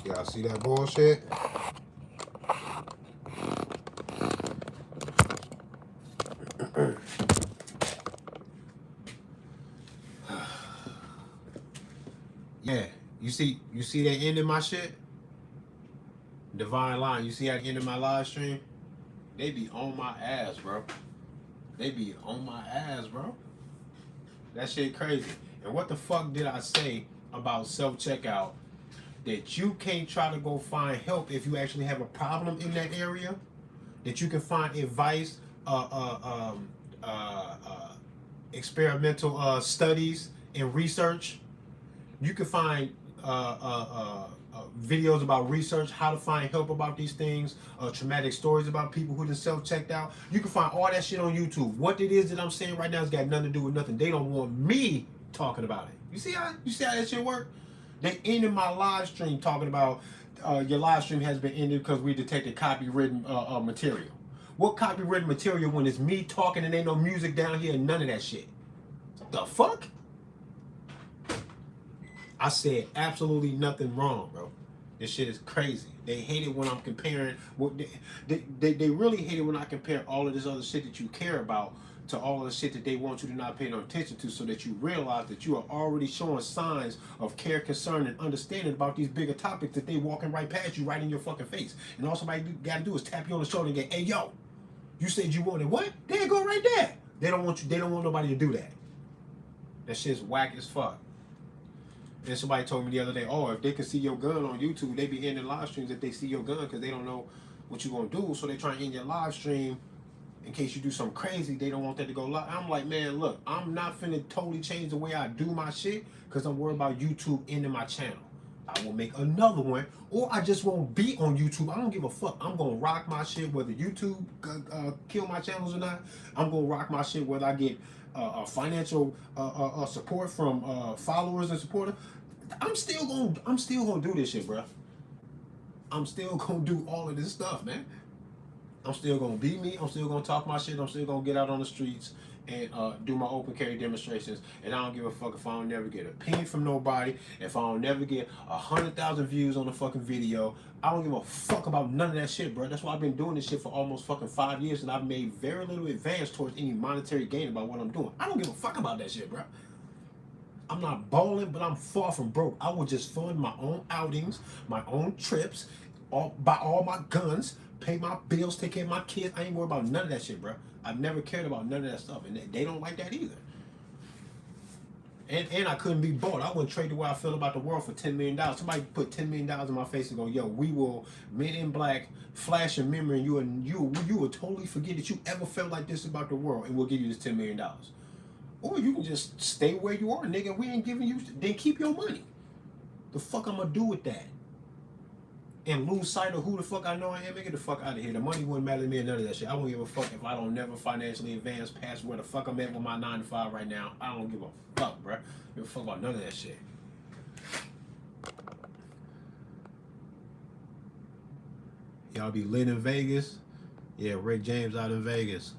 Y'all see that bullshit? Yeah, you see they ended my shit? Divine Line, you see I ended my live stream? They be on my ass, bro. They be on my ass, bro. That shit crazy. And what the fuck did I say about self-checkout? That you can't try to go find help if you actually have a problem in that area? That you can find advice, experimental studies and research. You can find videos about research, how to find help about these things, traumatic stories about people who just self-checked out. You can find all that shit on YouTube. What it is that I'm saying right now has got nothing to do with nothing. They don't want me talking about it. You see how that shit work? They ended my live stream talking about your live stream has been ended because we detected copywritten material. What copywritten material when it's me talking and ain't no music down here and none of that shit? What the fuck? I said absolutely nothing wrong, bro. This shit is crazy. They hate it when I'm comparing. They really hate it when I compare all of this other shit that you care about to all of the shit that they want you to not pay no attention to, so that you realize that you are already showing signs of care, concern, and understanding about these bigger topics that they walking right past you, right in your fucking face. And all somebody got to do is tap you on the shoulder and go, "Hey, yo, you said you wanted what? There you go, right there." They don't want you. They don't want nobody to do that. That shit's whack as fuck. And somebody told me the other day, oh, if they can see your gun on YouTube, they be ending live streams if they see your gun because they don't know what you're going to do. So they try and end your live stream in case you do something crazy. They don't want that to go live. I'm like, man, look, I'm not finna totally change the way I do my shit because I'm worried about YouTube ending my channel. I will make another one, or I just won't be on YouTube. I don't give a fuck. I'm going to rock my shit whether YouTube kill my channels or not. I'm going to rock my shit whether I get financial support from followers and supporters. I'm still gonna do this shit, bro. I'm still gonna do all of this stuff, man. I'm still gonna be me. I'm still gonna talk my shit. I'm still gonna get out on the streets and do my open carry demonstrations. And I don't give a fuck if I don't never get a penny from nobody. If I don't never get 100,000 views on the fucking video, I don't give a fuck about none of that shit, bro. That's why I've been doing this shit for almost fucking 5 years, and I've made very little advance towards any monetary gain about what I'm doing. I don't give a fuck about that shit, bro. I'm not balling, but I'm far from broke. I will just fund my own outings, my own trips, buy all my guns, pay my bills, take care of my kids. I ain't worried about none of that shit, bro. I've never cared about none of that stuff, and they don't like that either. And I couldn't be bought. I wouldn't trade the way I feel about the world for $10 million. Somebody put $10 million in my face and go, yo, we will, Men in Black, flash a memory, and you will totally forget that you ever felt like this about the world, and we'll give you this $10 million. Or you can just stay where you are, nigga. We ain't giving you. Then keep your money. The fuck I'm gonna do with that? And lose sight of who the fuck I know I am? Get the fuck out of here. The money wouldn't matter to me or none of that shit. I won't give a fuck if I don't never financially advance past where the fuck I'm at with my 9 to 5 right now. I don't give a fuck, bro. I don't give a fuck about none of that shit. Y'all be lit in Vegas? Yeah, Rick James out in Vegas.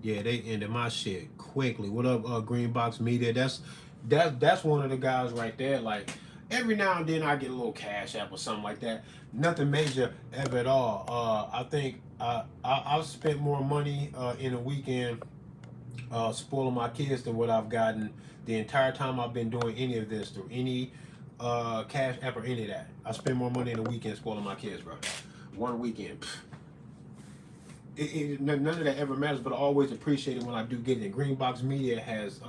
Yeah, they ended my shit quickly. What up, Greenbox Media? That's one of the guys right there. Like every now and then I get a little cash app or something like that. Nothing major ever at all. I think I've spent more money in a weekend spoiling my kids than what I've gotten the entire time I've been doing any of this through any cash app or any of that. I spend more money in a weekend spoiling my kids, bro. One weekend. None of that ever matters, but I always appreciate it when I do get it. Greenbox Media has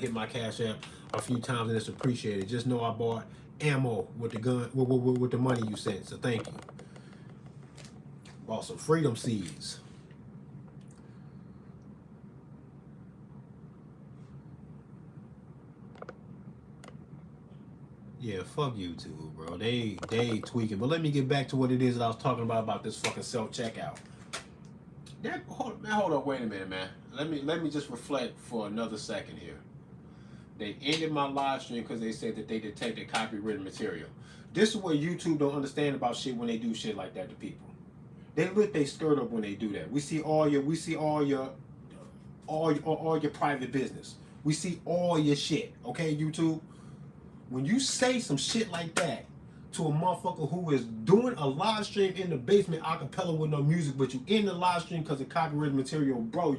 hit my cash app a few times, and it's appreciated. Just know I bought ammo with the gun, with the money you sent, so thank you. Bought some freedom seeds. Yeah, fuck YouTube, bro. They tweaking. But let me get back to what it is that I was talking about this fucking self-checkout. Hold up, wait a minute, man. Let me just reflect for another second here. They ended my live stream because they said that they detected copywritten material. This is what YouTube don't understand about shit when they do shit like that to people. They lift their skirt up when they do that. We see all your all your private business. We see all your shit. Okay, YouTube. When you say some shit like that to a motherfucker who is doing a live stream in the basement a cappella with no music, but you in the live stream because of copyrighted material, bro,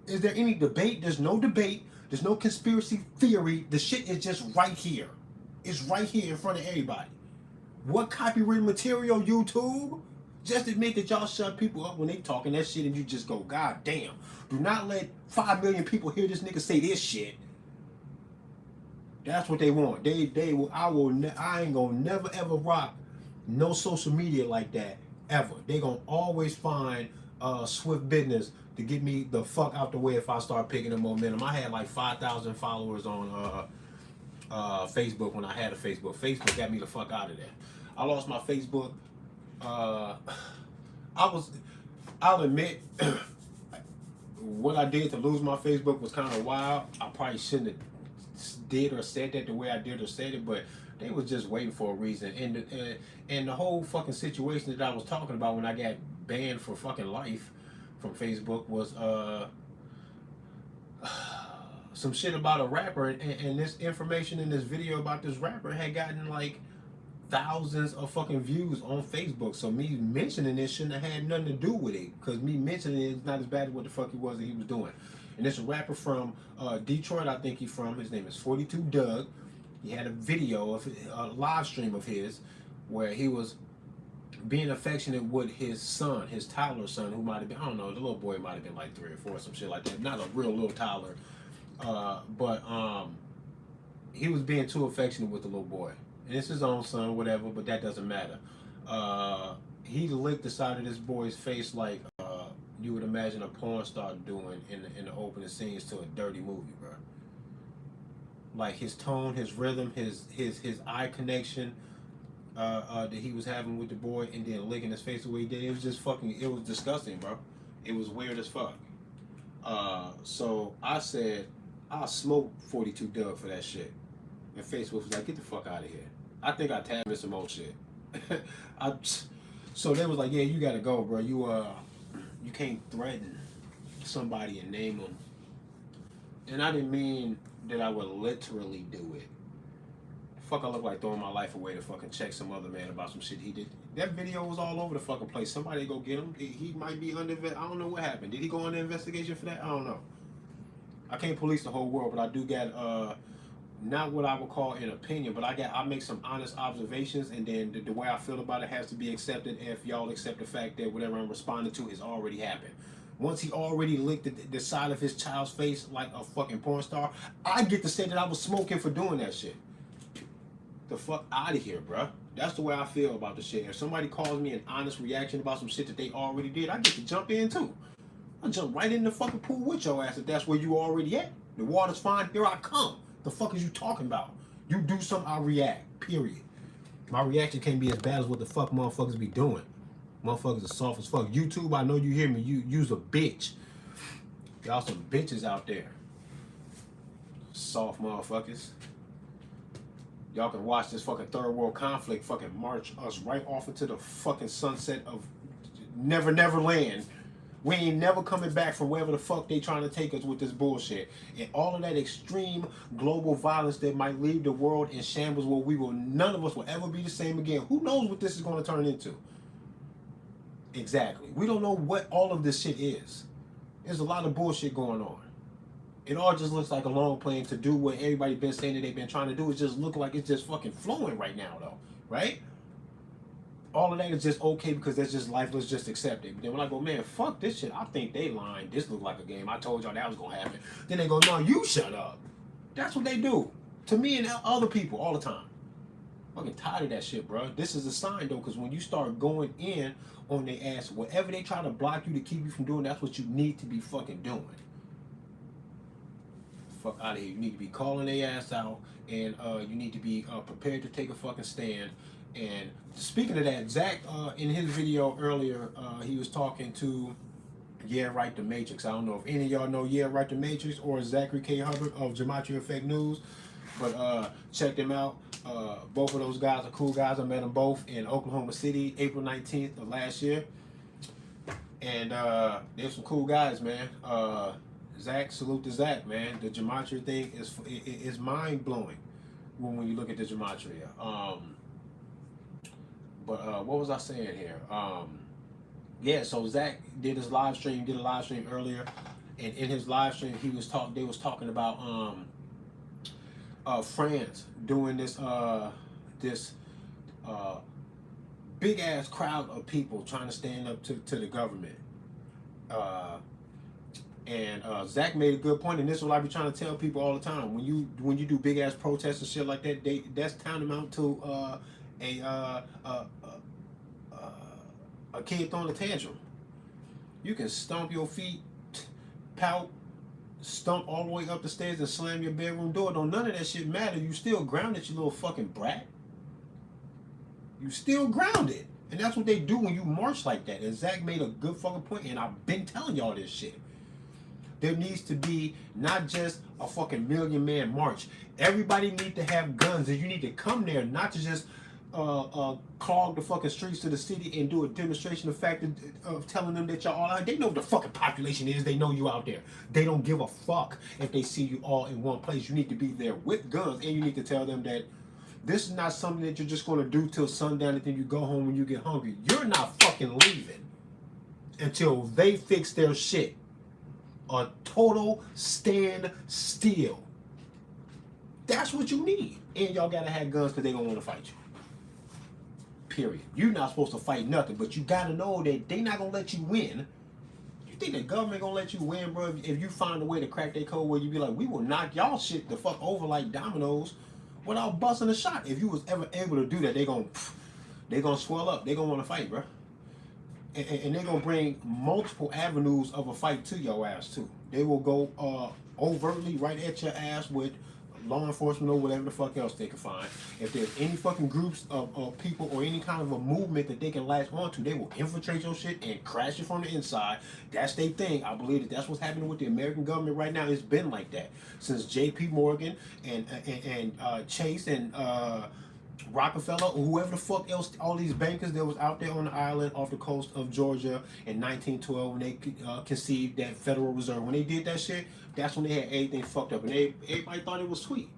is there any debate? There's no debate. There's no conspiracy theory. The shit is just right here. It's right here in front of everybody. What copyrighted material, YouTube? Just admit that y'all shut people up when they talking that shit and you just go, God damn. Do not let 5 million people hear this nigga say this shit. That's what they want. They will. I ain't gonna never ever rock no social media like that ever. They gonna always find swift business to get me the fuck out the way if I start picking up momentum. I had like 5,000 followers on Facebook when I had a Facebook. Facebook got me the fuck out of there. I lost my Facebook. I'll admit, what I did to lose my Facebook was kind of wild. I probably shouldn't have did or said that the way I did or said it, but they was just waiting for a reason. And the whole fucking situation that I was talking about when I got banned for fucking life from Facebook was some shit about a rapper, and this information in this video about this rapper had gotten like thousands of fucking views on Facebook. So me mentioning this shouldn't have had nothing to do with it, because me mentioning it is not as bad as what the fuck it was that he was doing. And it's a rapper from Detroit, I think he's from. His name is 42 Doug. He had a video of a live stream of his where he was being affectionate with his son, his Tyler son, who might have been, I don't know, the little boy might have been like 3 or 4, some shit like that. Not a real little Tyler, but he was being too affectionate with the little boy. And it's his own son, whatever, but that doesn't matter. He licked the side of this boy's face like you would imagine a porn star doing in the opening scenes to a dirty movie, bro. Like his tone, his rhythm, his eye connection that he was having with the boy, and then licking his face the way he did. It was just fucking, it was disgusting, bro. It was weird as fuck. So I said, I'll smoke 42 Doug for that shit. And Facebook was like, get the fuck out of here. I think I tabbed in some old shit. So they was like, yeah, you gotta go, bro. You can't threaten somebody and name them. And I didn't mean that I would literally do it. Fuck, I look like throwing my life away to fucking check some other man about some shit he did. That video was all over the fucking place. Somebody go get him. He might be under, I don't know what happened. Did he go under investigation for that? I don't know. I can't police the whole world, but I do get not what I would call an opinion, but I make some honest observations, and then the way I feel about it has to be accepted if y'all accept the fact that whatever I'm responding to has already happened. Once he already licked the side of his child's face like a fucking porn star, I get to say that I was smoking for doing that shit. The fuck out of here, bruh. That's the way I feel about the shit. If somebody calls me an honest reaction about some shit that they already did, I get to jump in too. I jump right in the fucking pool with your ass if that's where you already at. The water's fine, here I come. The fuck is you talking about? You do something, I react. Period. My reaction can't be as bad as what the fuck motherfuckers be doing. Motherfuckers are soft as fuck. YouTube, I know you hear me. You's a bitch. Y'all some bitches out there. Soft motherfuckers. Y'all can watch this fucking third world conflict fucking march us right off into the fucking sunset of Never Never Land. We ain't never coming back from wherever the fuck they trying to take us with this bullshit. And all of that extreme global violence that might leave the world in shambles where none of us will ever be the same again. Who knows what this is going to turn into? Exactly. We don't know what all of this shit is. There's a lot of bullshit going on. It all just looks like a long plan to do what everybody been saying that they've been trying to do. It just look like it's just fucking flowing right now, though. Right? All of that is just okay because that's just life. Let's just accept it. But then when I go, man, fuck this shit. I think they lying. This look like a game. I told y'all that was going to happen. Then they go, no, you shut up. That's what they do. To me and other people all the time. I'm fucking tired of that shit, bro. This is a sign, though, because when you start going in on their ass, whatever they try to block you to keep you from doing, that's what you need to be fucking doing. Fuck out of here. You need to be calling their ass out, and you need to be prepared to take a fucking stand. And speaking of that, Zach, in his video earlier, he was talking to Yeah Right the Matrix. I don't know if any of y'all know Yeah Right the Matrix or Zachary K. Hubbard of Gematria Effect News, but check them out. Both of those guys are cool guys. I met them both in Oklahoma City, April 19th of last year. And there's some cool guys, man. Zach, salute to Zach, man. The gematria thing is mind blowing when you look at the gematria. But what was I saying here? Yeah, so Zach did his live stream, did a live stream earlier, and in his live stream they was talking about France doing this big ass crowd of people trying to stand up to the government. And Zach made a good point, and this is what I be trying to tell people all the time. When you do big ass protests and shit like that, that's tantamount to a kid throwing a tantrum. You can stomp your feet, pout, stomp all the way up the stairs and slam your bedroom door. Don't none of that shit matter. You still grounded, you little fucking brat. You still grounded. And that's what they do when you march like that. And Zach made a good fucking point, and I've been telling y'all this shit. There needs to be not just a fucking million-man march. Everybody need to have guns, and you need to come there, not to just clog the fucking streets of the city and do a demonstration of telling them that y'all all out. They know what the fucking population is. They know you out there. They don't give a fuck if they see you all in one place. You need to be there with guns, and you need to tell them that this is not something that you're just going to do till sundown and then you go home when you get hungry. You're not fucking leaving until they fix their shit. A total stand still. That's what you need. And y'all gotta have guns because they gonna want to fight you. Period. You're not supposed to fight nothing, but you gotta know that they not gonna let you win. You think the government gonna let you win, bro? If you find a way to crack their code where you be like, we will knock y'all shit the fuck over like dominoes without busting a shot. If you was ever able to do that, they gonna swell up. They gonna want to fight, bro. And they're going to bring multiple avenues of a fight to your ass, too. They will go overtly right at your ass with law enforcement or whatever the fuck else they can find. If there's any fucking groups of people or any kind of a movement that they can latch onto, they will infiltrate your shit and crash it from the inside. That's their thing. I believe that's what's happening with the American government right now. It's been like that since J.P. Morgan and Chase and Rockefeller or whoever the fuck else, all these bankers that was out there on the island off the coast of Georgia in 1912 when they conceived that Federal Reserve. When they did that shit, that's when they had everything fucked up, and everybody thought it was sweet.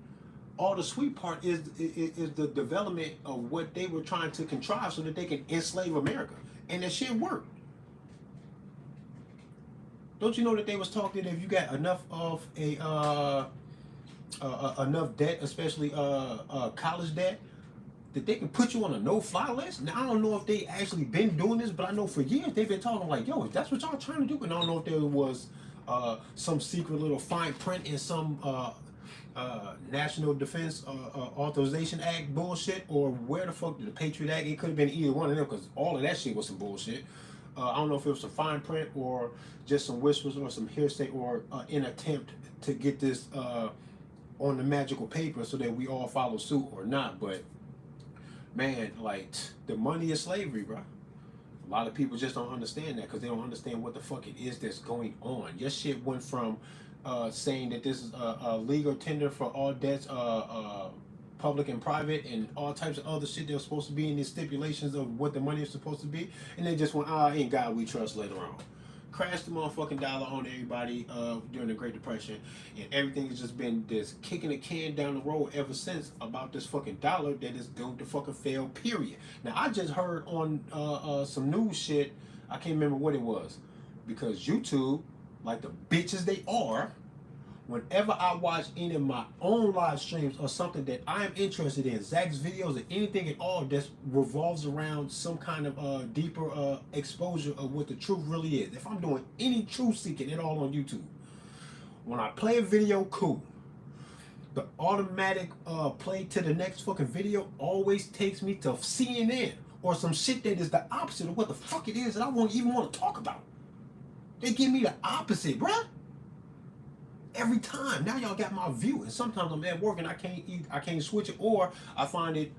All the sweet part is the development of what they were trying to contrive so that they can enslave America, and that shit worked. Don't you know that they was talking that if you got enough of enough debt, especially college debt, that they can put you on a no-fly list? Now, I don't know if they actually been doing this, but I know for years they've been talking like, yo, if that's what y'all trying to do, and I don't know if there was some secret little fine print in some National Defense Authorization Act bullshit, or where the fuck did the Patriot Act? It could have been either one of them, because all of that shit was some bullshit. I don't know if it was some fine print or just some whispers or some hearsay or an attempt to get this on the magical paper so that we all follow suit or not, but man, like, the money is slavery, bro. A lot of people just don't understand that because they don't understand what the fuck it is that's going on. Your shit went from saying that this is a legal tender for all debts, public and private, and all types of other shit that was supposed to be in the stipulations of what the money is supposed to be, and they just went, in God we trust later on. Crashed the motherfucking dollar on everybody during the Great Depression, and everything has just been this kicking the can down the road ever since about this fucking dollar that is doomed to fucking fail, period. Now, I just heard on some news shit, I can't remember what it was, because YouTube, like the bitches they are, whenever I watch any of my own live streams or something that I am interested in, Zach's videos or anything at all that revolves around some kind of deeper exposure of what the truth really is. If I'm doing any truth seeking at all on YouTube, when I play a video, cool. The automatic play to the next fucking video always takes me to CNN or some shit that is the opposite of what the fuck it is that I won't even want to talk about. They give me the opposite, bruh. Every time. Now y'all got my view, and sometimes I'm at work and I can't switch it, or I find it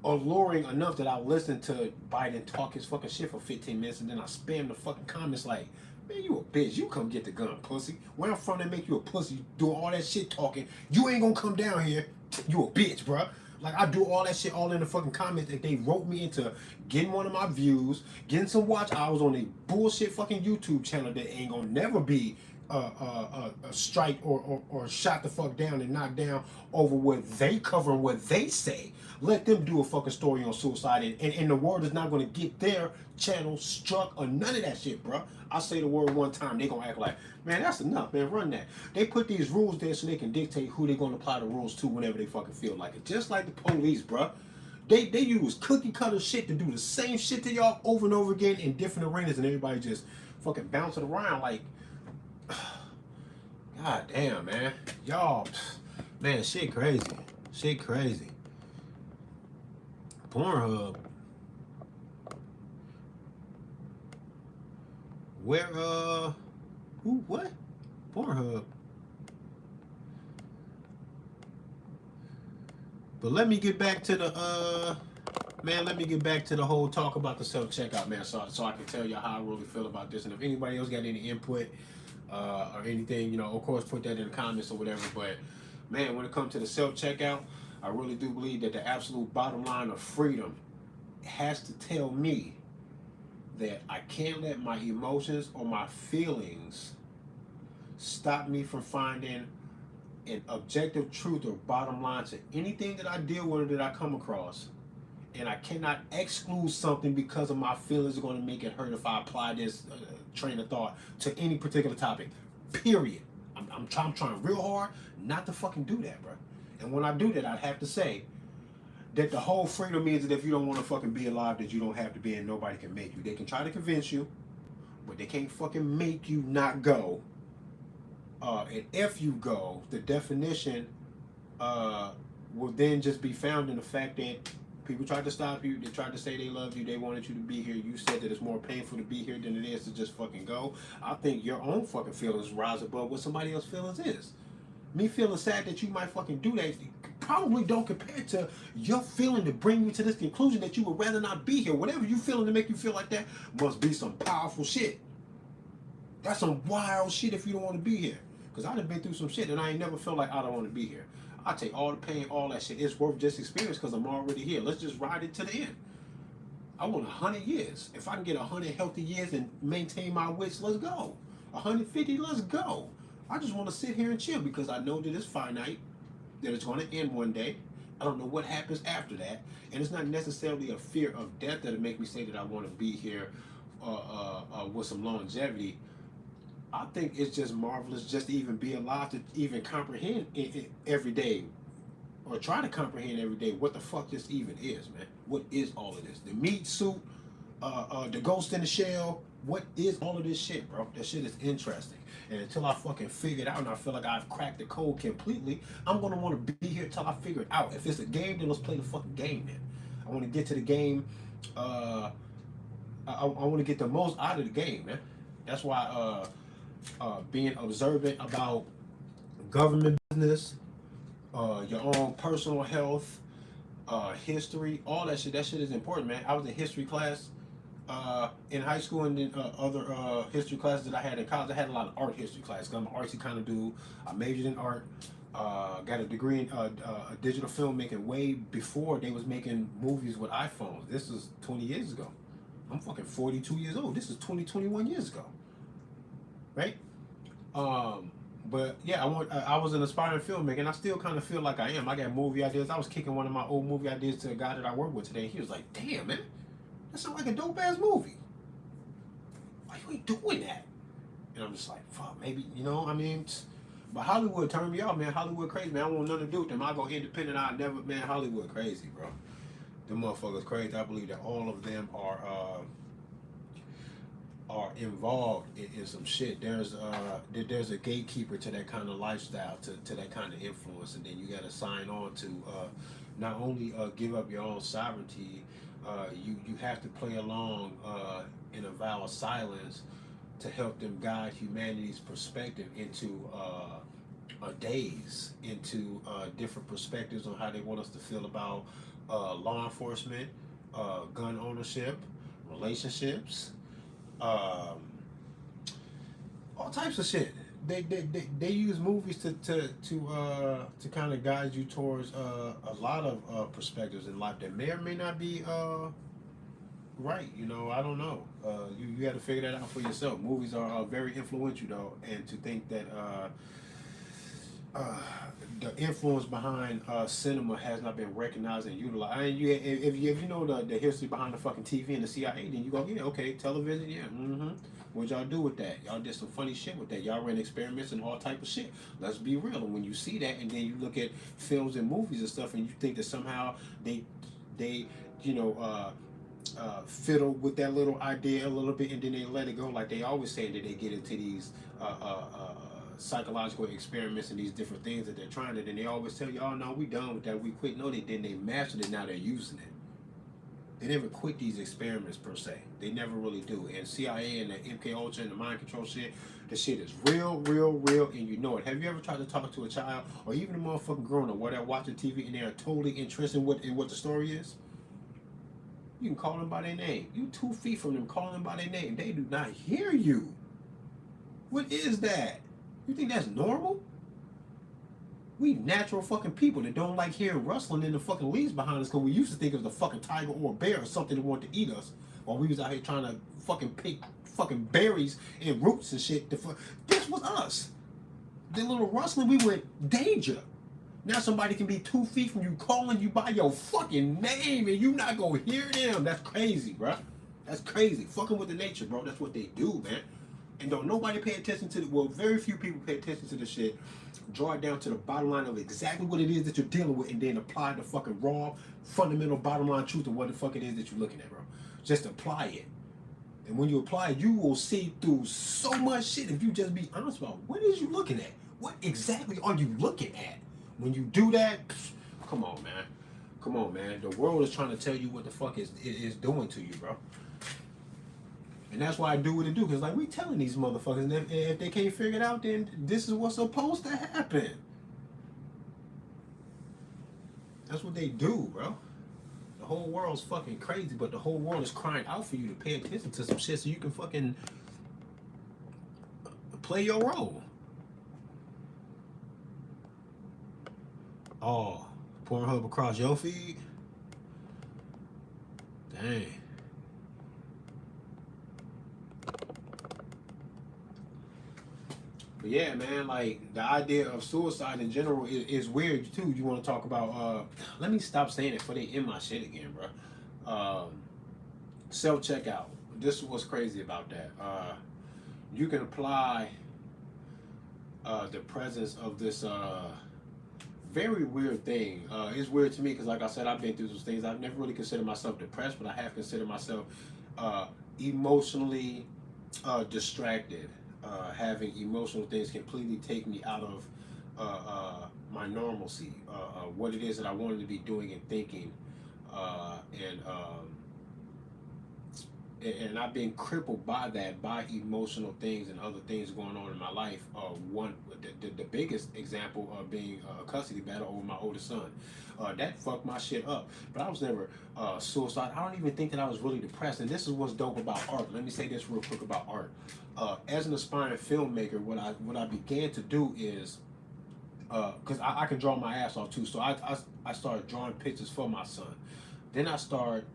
alluring enough that I'll listen to Biden talk his fucking shit for 15 minutes, and then I spam the fucking comments like, man, you a bitch. You come get the gun, pussy. Where I'm from, they make you a pussy doing all that shit talking. You ain't gonna come down here. You a bitch, bruh. Like I do all that shit all in the fucking comments that they wrote me into getting one of my views, getting some watch hours on a bullshit fucking YouTube channel that ain't gonna never be a strike or shot the fuck down and knocked down over what they cover and what they say. Let them do a fucking story on suicide, and the word is not going to get their channel struck or none of that shit, bro. I say the word one time, they gonna act like, man, that's enough, man, run that. They put these rules there so they can dictate who they gonna apply the rules to whenever they fucking feel like it. Just like the police, bro. They use cookie cutter shit to do the same shit to y'all over and over again in different arenas, and everybody just fucking bouncing around like, god damn, man. Y'all, man, shit crazy. Shit crazy. Pornhub. Where, who, what? Pornhub. But let me get back to the, man, let me get back to the whole talk about the self-checkout, man, so I can tell you how I really feel about this. And if anybody else got any input or anything, you know, of course, put that in the comments or whatever. But, man, when it comes to the self-checkout, I really do believe that the absolute bottom line of freedom has to tell me that I can't let my emotions or my feelings stop me from finding an objective truth or bottom line to anything that I deal with or that I come across. And I cannot exclude something because of my feelings are going to make it hurt if I apply this train of thought to any particular topic. Period. I'm trying real hard not to fucking do that, bro. And when I do that, I'd have to say that the whole freedom means that if you don't want to fucking be alive, that you don't have to be and nobody can make you. They can try to convince you, but they can't fucking make you not go. And if you go, the definition will then just be found in the fact that people tried to stop you. They tried to say they love you. They wanted you to be here. You said that it's more painful to be here than it is to just fucking go. I think your own fucking feelings rise above what somebody else's feelings is. Me feeling sad that you might fucking do that probably don't compare to your feeling to bring you to this conclusion that you would rather not be here. Whatever you feeling to make you feel like that must be some powerful shit. That's some wild shit if you don't want to be here. Because I done been through some shit and I ain't never felt like I don't want to be here. I take all the pain, all that shit. It's worth just experience because I'm already here. Let's just ride it to the end. I want 100 years. If I can get 100 healthy years and maintain my wits, let's go. 150, let's go. I just want to sit here and chill because I know that it's finite, that it's going to end one day. I don't know what happens after that. And it's not necessarily a fear of death that'll make me say that I want to be here with some longevity. I think it's just marvelous just to even be alive to even comprehend it every day or try to comprehend every day what the fuck this even is, man. What is all of this? The meat suit, the ghost in the shell. What is all of this shit, bro? That shit is interesting. And until I fucking figure it out and I feel like I've cracked the code completely, I'm going to want to be here till I figure it out. If it's a game, then let's play the fucking game, man. I want to get to the game. I want to get the most out of the game, man. That's why being observant about government business, your own personal health, history, all that shit is important, man. I was in history class in high school, and then other history classes that I had in college. I had a lot of art history classes. I'm an artsy kind of dude. I majored in art. Got a degree in digital filmmaking way before they was making movies with iPhones. This was 20 years ago. I'm fucking 42 years old. This is 21 years ago. Right? But yeah, I was an aspiring filmmaker, and I still kind of feel like I am. I got movie ideas. I was kicking one of my old movie ideas to a guy that I work with today. He was like, "Damn, man, that sounds like a dope ass movie. Why you ain't doing that?" And I'm just like, "Fuck, maybe you know." I mean, but Hollywood turned me off, man. Hollywood crazy, man. I want nothing to do with them. I go independent. I never, man. Hollywood crazy, bro. Them motherfuckers crazy. I believe that all of them are involved in some shit. There's a gatekeeper to that kind of lifestyle, to that kind of influence, and then you got to sign on to not only give up your own sovereignty, you have to play along in a vow of silence to help them guide humanity's perspective into a days, into different perspectives on how they want us to feel about law enforcement, gun ownership, relationships, all types of shit. they use movies to kind of guide you towards a lot of perspectives in life that may or may not be right. You know, I don't know. You got to figure that out for yourself. Movies are very influential though, and to think that uh, the influence behind cinema has not been recognized and utilized. I mean, if you know the history behind the fucking TV and the CIA, then you go, yeah, okay, television, yeah, mm-hmm. What y'all do with that? Y'all did some funny shit with that. Y'all ran experiments and all type of shit. Let's be real. And when you see that, and then you look at films and movies and stuff, and you think that somehow they you know fiddle with that little idea a little bit, and then they let it go. Like they always say that they get into these psychological experiments and these different things that they're trying to. Then they always tell you, "Oh no, we done with that. We quit." No, they didn't. They mastered it. Now they're using it. They never quit these experiments per se. They never really do. And CIA and the MK Ultra and the mind control shit, the shit is real, real, real, and you know it. Have you ever tried to talk to a child or even a motherfucking grown up while they're watching TV and they are totally interested in what the story is? You can call them by their name. You 2 feet from them, calling them by their name. They do not hear you. What is that? You think that's normal? We natural fucking people that don't like hearing rustling in the fucking leaves behind us because we used to think it was a fucking tiger or a bear or something that wanted to eat us while we was out here trying to fucking pick fucking berries and roots and shit. This was us. The little rustling, we went danger. Now somebody can be 2 feet from you calling you by your fucking name and you not gonna hear them. That's crazy, bro. That's crazy. Fucking with the nature, bro. That's what they do, man. And don't nobody pay attention to well, very few people pay attention to the shit. Draw it down to the bottom line of exactly what it is that you're dealing with, and then apply the fucking raw, fundamental bottom line truth of what the fuck it is that you're looking at, bro. Just apply it. And when you apply it, you will see through so much shit if you just be honest about what is you looking at. What exactly are you looking at? When you do that, come on, man. Come on, man. The world is trying to tell you what the fuck it is doing to you, bro. And that's why I do what I do, because like we telling these motherfuckers, and if they can't figure it out, then this is what's supposed to happen. That's what they do, bro. The whole world's fucking crazy, but the whole world is crying out for you to pay attention to some shit so you can fucking play your role. Oh, Pornhub across your feed? Dang. But yeah, man, like the idea of suicide in general is weird too. You want to talk about? Let me stop saying it before they end my shit again, bro. Self checkout. This is what's crazy about that. You can apply the presence of this very weird thing. It's weird to me because, like I said, I've been through those things. I've never really considered myself depressed, but I have considered myself emotionally distracted. Having emotional things completely take me out of my normalcy, what it is that I wanted to be doing and thinking, and I've been crippled by that, by emotional things and other things going on in my life. The biggest example of being a custody battle over my oldest son. That fucked my shit up. But I was never suicidal. I don't even think that I was really depressed. And this is what's dope about art. Let me say this real quick about art. As an aspiring filmmaker, what I began to do is, because I can draw my ass off too, so I started drawing pictures for my son. Then I started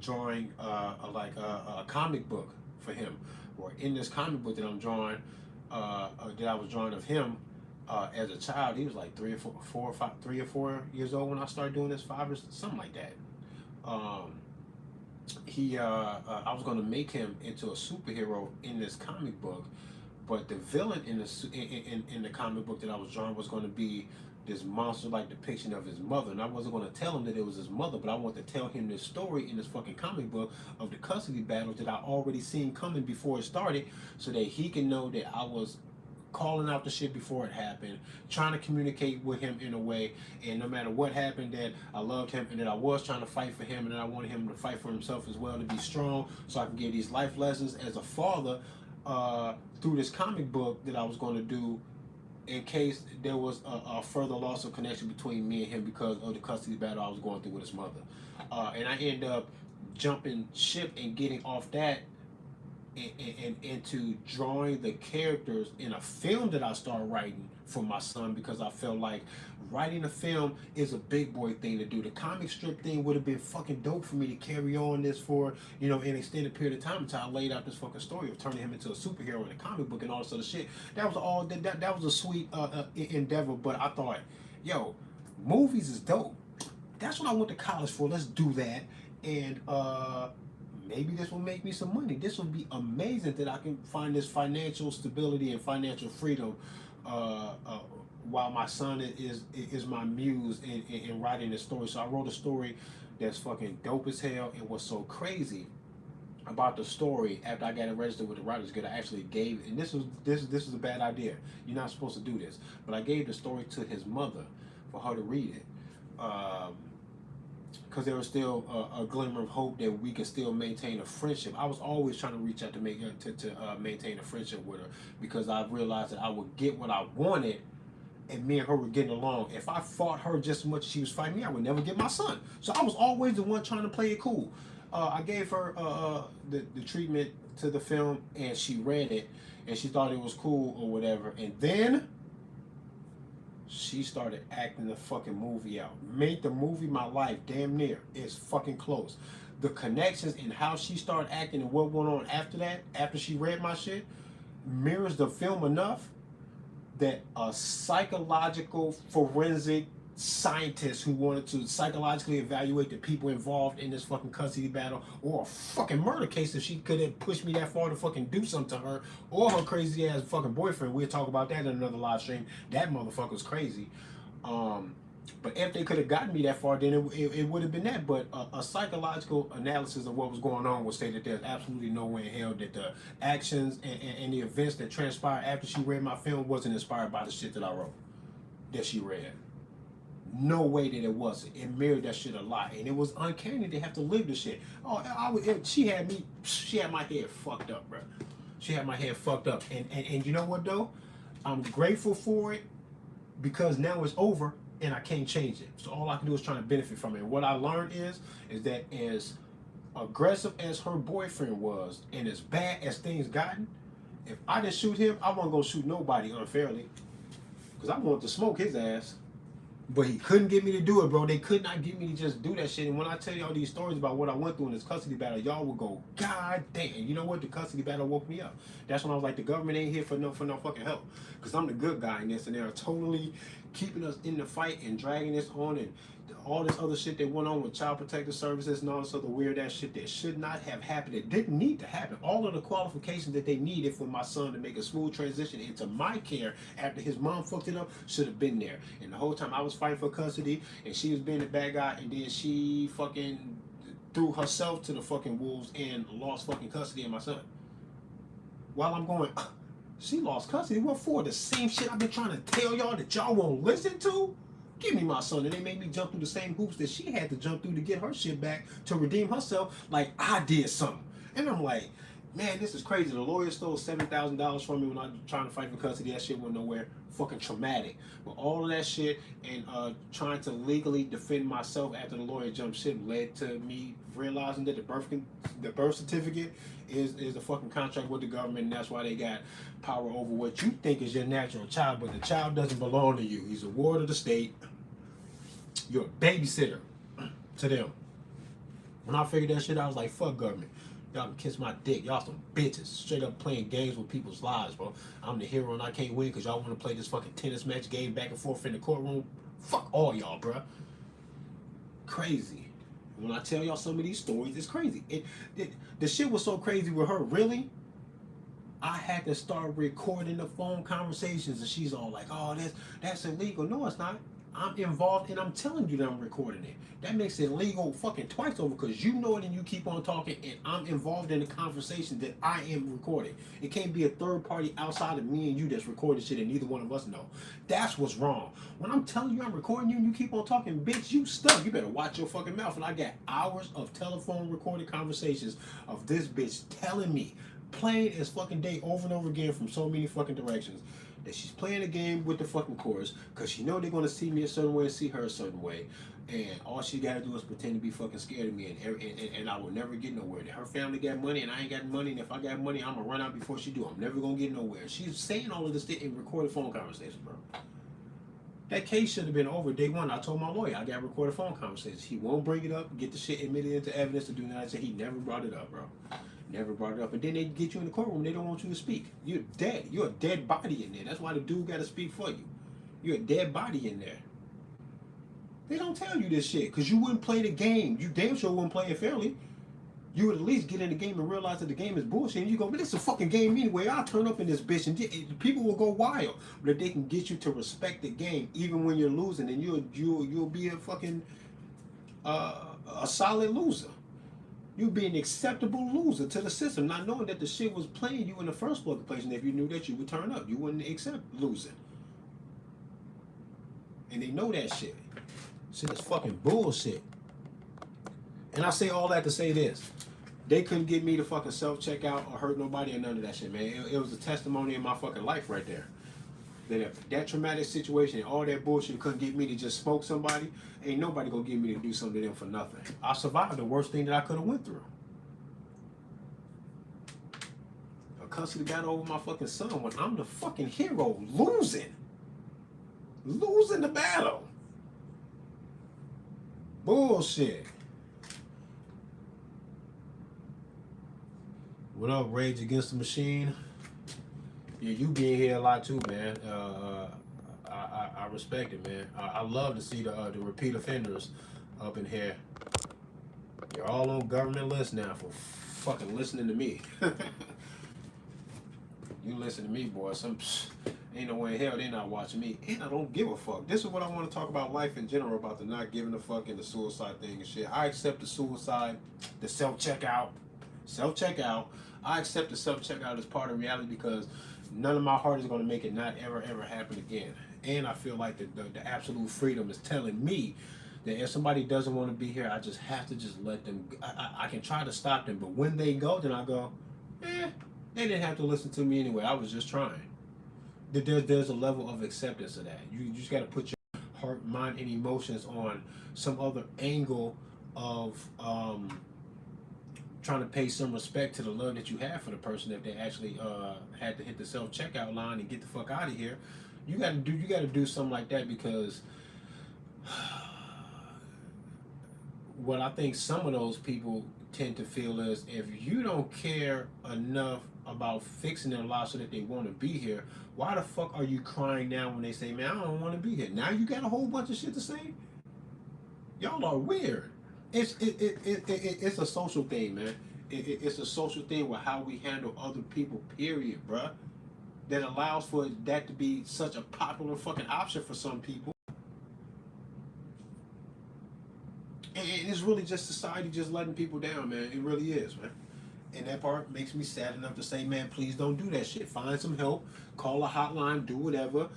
drawing a comic book for him. Or in this comic book that I'm drawing, that I was drawing of him as a child, he was like 3 or 4 years old when I started doing this, 5 or something like that. I was going to make him into a superhero in this comic book, but the villain in the comic book that I was drawing was going to be this monster-like depiction of his mother. And I wasn't going to tell him that it was his mother, but I wanted to tell him this story in this fucking comic book of the custody battle that I already seen coming before it started, so that he can know that I was calling out the shit before it happened, trying to communicate with him in a way, and no matter what happened, that I loved him and that I was trying to fight for him, and that I wanted him to fight for himself as well, to be strong, so I can give these life lessons as a father through this comic book that I was going to do, in case there was a further loss of connection between me and him because of the custody battle I was going through with his mother. And I ended up jumping ship and getting off that and into drawing the characters in a film that I started writing for my son, because I felt like writing a film is a big boy thing to do. The comic strip thing would have been fucking dope for me to carry on this for, you know, an extended period of time until I laid out this fucking story of turning him into a superhero in a comic book and all this other shit. That was all that was a sweet endeavor, but I thought, yo, movies is dope. That's what I went to college for. Let's do that. And maybe this will make me some money. This will be amazing that I can find this financial stability and financial freedom while my son is my muse in writing this story. So I wrote a story that's fucking dope as hell. And what's so crazy about the story, after I got it registered with the Writers Guild, I actually gave, and this was a bad idea. You're not supposed to do this, but I gave the story to his mother for her to read it. Because there was still a glimmer of hope that we could still maintain a friendship. I was always trying to reach out to maintain a friendship with her, because I realized that I would get what I wanted, and me and her were getting along. If I fought her just as much as she was fighting me, I would never get my son. So I was always the one trying to play it cool. I gave her the treatment to the film, and she read it, and she thought it was cool or whatever. And then she started acting the fucking movie out. Made the movie my life, damn near. It's fucking close. The connections and how she started acting and what went on after that, after she read my shit, mirrors the film enough that a psychological forensic scientist who wanted to psychologically evaluate the people involved in this fucking custody battle, or a fucking murder case if she could have pushed me that far to fucking do something to her, or her crazy ass fucking boyfriend. We'll talk about that in another live stream. That motherfucker was crazy. But if they could have gotten me that far, then it would have been that. But a psychological analysis of what was going on would say that there's absolutely no way in hell that the actions and the events that transpired after she read my film wasn't inspired by the shit that I wrote, that she read. No way that it wasn't. It mirrored that shit a lot, and it was uncanny to have to live the shit. She had my head fucked up, bro. She had my head fucked up, and you know what though? I'm grateful for it, because now it's over and I can't change it. So all I can do is try to benefit from it. And what I learned is that as aggressive as her boyfriend was, and as bad as things gotten, if I didn't shoot him, I wasn't gonna shoot nobody unfairly, because I wanted to smoke his ass. But he couldn't get me to do it, bro. They could not get me to just do that shit. And when I tell y'all these stories about what I went through in this custody battle, y'all will go, God damn. You know what? The custody battle woke me up. That's when I was like, the government ain't here for no fucking help. Because I'm the good guy in this, and they're totally keeping us in the fight and dragging this on, and all this other shit that went on with child protective services and all this other weird ass shit that should not have happened. It didn't need to happen. All of the qualifications that they needed for my son to make a smooth transition into my care after his mom fucked it up should have been there. And the whole time I was fighting for custody, and she was being the bad guy, and then she fucking threw herself to the fucking wolves and lost fucking custody of my son. While I'm going, she lost custody. What for? The same shit I've been trying to tell y'all that y'all won't listen to? Give me my son. And they made me jump through the same hoops that she had to jump through to get her shit back, to redeem herself, like I did something. And I'm like, man, this is crazy. The lawyer stole $7,000 from me when I was trying to fight for custody. That shit went nowhere. Fucking traumatic. But all of that shit and trying to legally defend myself after the lawyer jumped ship led to me realizing that the birth certificate is the fucking contract with the government, and that's why they got power over what you think is your natural child, but the child doesn't belong to you. He's a ward of the state. You're a babysitter to them. When I figured that shit out, I was like, fuck government. Y'all can kiss my dick. Y'all some bitches. Straight up playing games with people's lives, bro. I'm the hero and I can't win because y'all want to play this fucking tennis match game back and forth in the courtroom. Fuck all y'all, bro. Crazy. When I tell y'all some of these stories, it's crazy. The shit was so crazy with her, really. I had to start recording the phone conversations, and she's all like, oh, that's illegal. No, it's not. I'm involved, and I'm telling you that I'm recording it. That makes it legal fucking twice over, because you know it and you keep on talking, and I'm involved in the conversation that I am recording. It can't be a third party outside of me and you that's recording shit and neither one of us know. That's what's wrong. When I'm telling you I'm recording you and you keep on talking, bitch, you stuck. You better watch your fucking mouth. And I got hours of telephone recorded conversations of this bitch telling me, plain as fucking day, over and over again from so many fucking directions, that she's playing a game with the fucking chorus because she know they're going to see me a certain way and see her a certain way. And all she gotta do is pretend to be fucking scared of me, and I will never get nowhere. Her family got money, and I ain't got money. And if I got money, I'm gonna run out before she do. I'm never gonna get nowhere. She's saying all of this in recorded phone conversations, bro. That case should have been over day one. I told my lawyer I got recorded phone conversations. He won't bring it up, get the shit admitted into evidence to do that. I said he never brought it up, bro. Never brought it up. And then they get you in the courtroom. They don't want you to speak. You're dead. You're a dead body in there. That's why the dude got to speak for you. You're a dead body in there. They don't tell you this shit because you wouldn't play the game. You damn sure wouldn't play it fairly. You would at least get in the game and realize that the game is bullshit. And you go, but it's a fucking game anyway. I'll turn up in this bitch and people will go wild. But if they can get you to respect the game, even when you're losing, and you'll be a fucking a solid loser. You'll be an acceptable loser to the system, not knowing that the shit was playing you in the first place. And if you knew that, you would turn up. You wouldn't accept losing. And they know that shit. Shit is fucking bullshit. And I say all that to say this. They couldn't get me to fucking self-checkout or hurt nobody or none of that shit, man. It was a testimony in my fucking life right there. That if that traumatic situation and all that bullshit couldn't get me to just smoke somebody, ain't nobody gonna get me to do something to them for nothing. I survived the worst thing that I could have went through. A custody got over my fucking son when I'm the fucking hero, losing the battle. Bullshit. What up, Rage Against the Machine? Yeah, you being here a lot too, man. I respect it, man. I love to see the repeat offenders up in here. You're all on government list now for fucking listening to me. You listen to me, boy. Ain't no way in hell they're not watching me. And I don't give a fuck. This is what I want to talk about life in general, about the not giving a fuck and the suicide thing and shit. I accept the suicide, the self-checkout. I accept the self-checkout as part of reality because none of my heart is going to make it not ever happen again. And I feel like the absolute freedom is telling me that if somebody doesn't want to be here, I just have to just let them. I can try to stop them, but when they go, then I go, they didn't have to listen to me anyway. I was just trying. There's a level of acceptance of that. You just got to put your heart, mind, and emotions on some other angle of trying to pay some respect to the love that you have for the person. If they actually had to hit the self-checkout line and get the fuck out of here, you got to do something like that, because what I think some of those people tend to feel is, if you don't care enough about fixing their lives so that they want to be here, why the fuck are you crying now when they say, man, I don't want to be here? Now you got a whole bunch of shit to say? Y'all are weird. It's a social thing, man. It's a social thing with how we handle other people, period, bruh. That allows for that to be such a popular fucking option for some people. And it's really just society just letting people down, man. It really is, man. And that part makes me sad enough to say, man, please don't do that shit. Find some help, call a hotline, do whatever,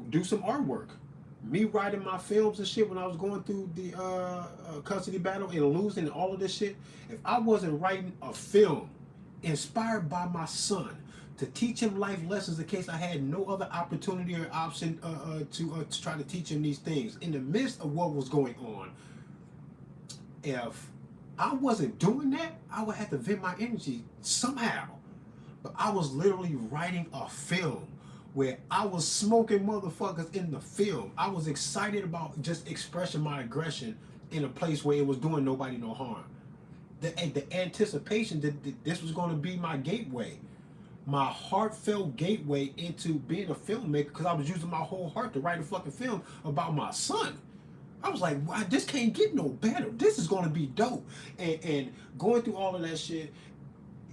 do some artwork. Me writing my films and shit when I was going through the custody battle and losing and all of this shit, if I wasn't writing a film inspired by my son to teach him life lessons in case I had no other opportunity or option to try to teach him these things in the midst of what was going on, if I wasn't doing that, I would have to vent my energy somehow. But I was literally writing a film where I was smoking motherfuckers in the film. I was excited about just expressing my aggression in a place where it was doing nobody no harm. The anticipation that this was going to be my gateway, my heartfelt gateway into being a filmmaker, because I was using my whole heart to write a fucking film about my son. I was like, wow, this can't get no better. This is going to be dope. And going through all of that shit,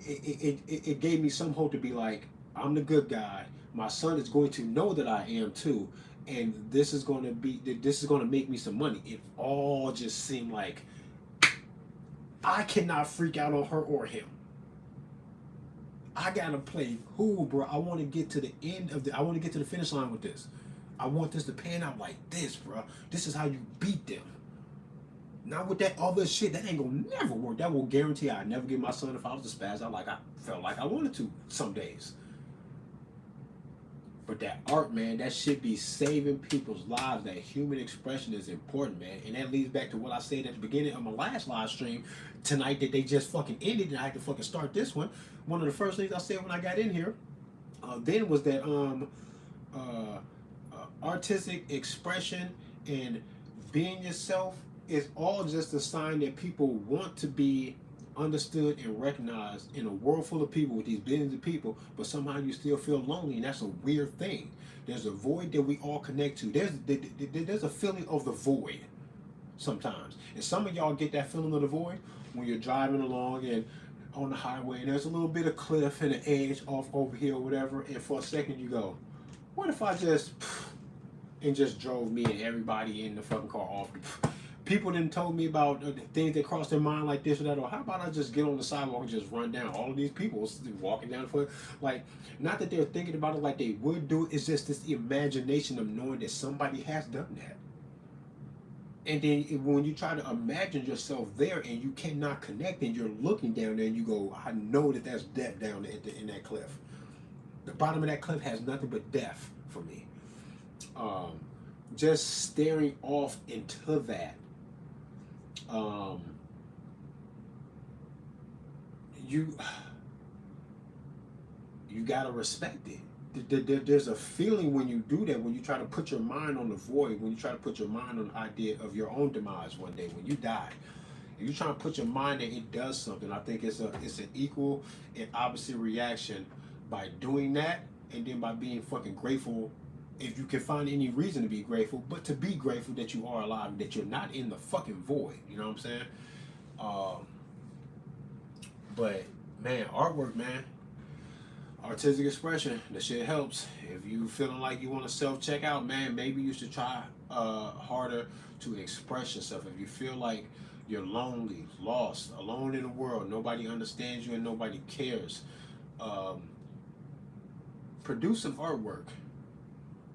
it gave me some hope to be like, I'm the good guy. My son is going to know that I am too. And this is going to make me some money. It all just seemed like I cannot freak out on her or him. I got to play cool, bro. I want to get to the end of I want to get to the finish line with this. I want this to pan out like this, bro. This is how you beat them. Not with that other shit. That ain't gonna never work. That will guarantee I'd never get my son if I was a spaz out like I felt like I wanted to some days. But that art, man, that should be saving people's lives. That human expression is important, man. And that leads back to what I said at the beginning of my last live stream tonight that they just fucking ended and I had to fucking start this one. One of the first things I said when I got in here then was that artistic expression and being yourself is all just a sign that people want to be understood and recognized in a world full of people with these billions of people, but somehow you still feel lonely, and that's a weird thing. There's a void that we all connect to. There's a feeling of the void sometimes, and some of y'all get that feeling of the void when you're driving along and on the highway, and there's a little bit of cliff and an edge off over here or whatever, and for a second you go, what if I just and just drove me and everybody in the fucking car off? People didn't told me about things that crossed their mind like this or that, or how about I just get on the sidewalk and just run down all of these people walking down the foot, like, not that they're thinking about it like they would do it, it's just this imagination of knowing that somebody has done that. And then when you try to imagine yourself there and you cannot connect and you're looking down there and you go, I know that there's death down there in that cliff. The bottom of that cliff has nothing but death for me. Just staring off into that. You gotta respect it. There's a feeling when you do that, when you try to put your mind on the void, when you try to put your mind on the idea of your own demise one day when you die. If you try to put your mind that it does something, I think it's an equal and opposite reaction by doing that, and then by being fucking grateful, if you can find any reason to be grateful, but to be grateful that you are alive, that you're not in the fucking void. You know what I'm saying? But man, artwork, man, artistic expression, that shit helps. If you feeling like you want to self-check out, man, maybe you should try harder to express yourself. If you feel like you're lonely, lost, alone in the world, nobody understands you and nobody cares, produce some artwork,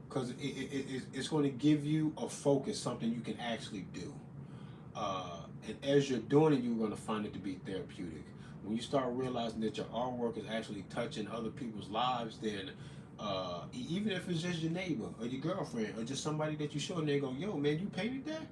because it's going to give you a focus, something you can actually do. And as you're doing it, you're going to find it to be therapeutic. When you start realizing that your artwork is actually touching other people's lives, then even if it's just your neighbor or your girlfriend or just somebody that you show and they go, yo, man, you painted that?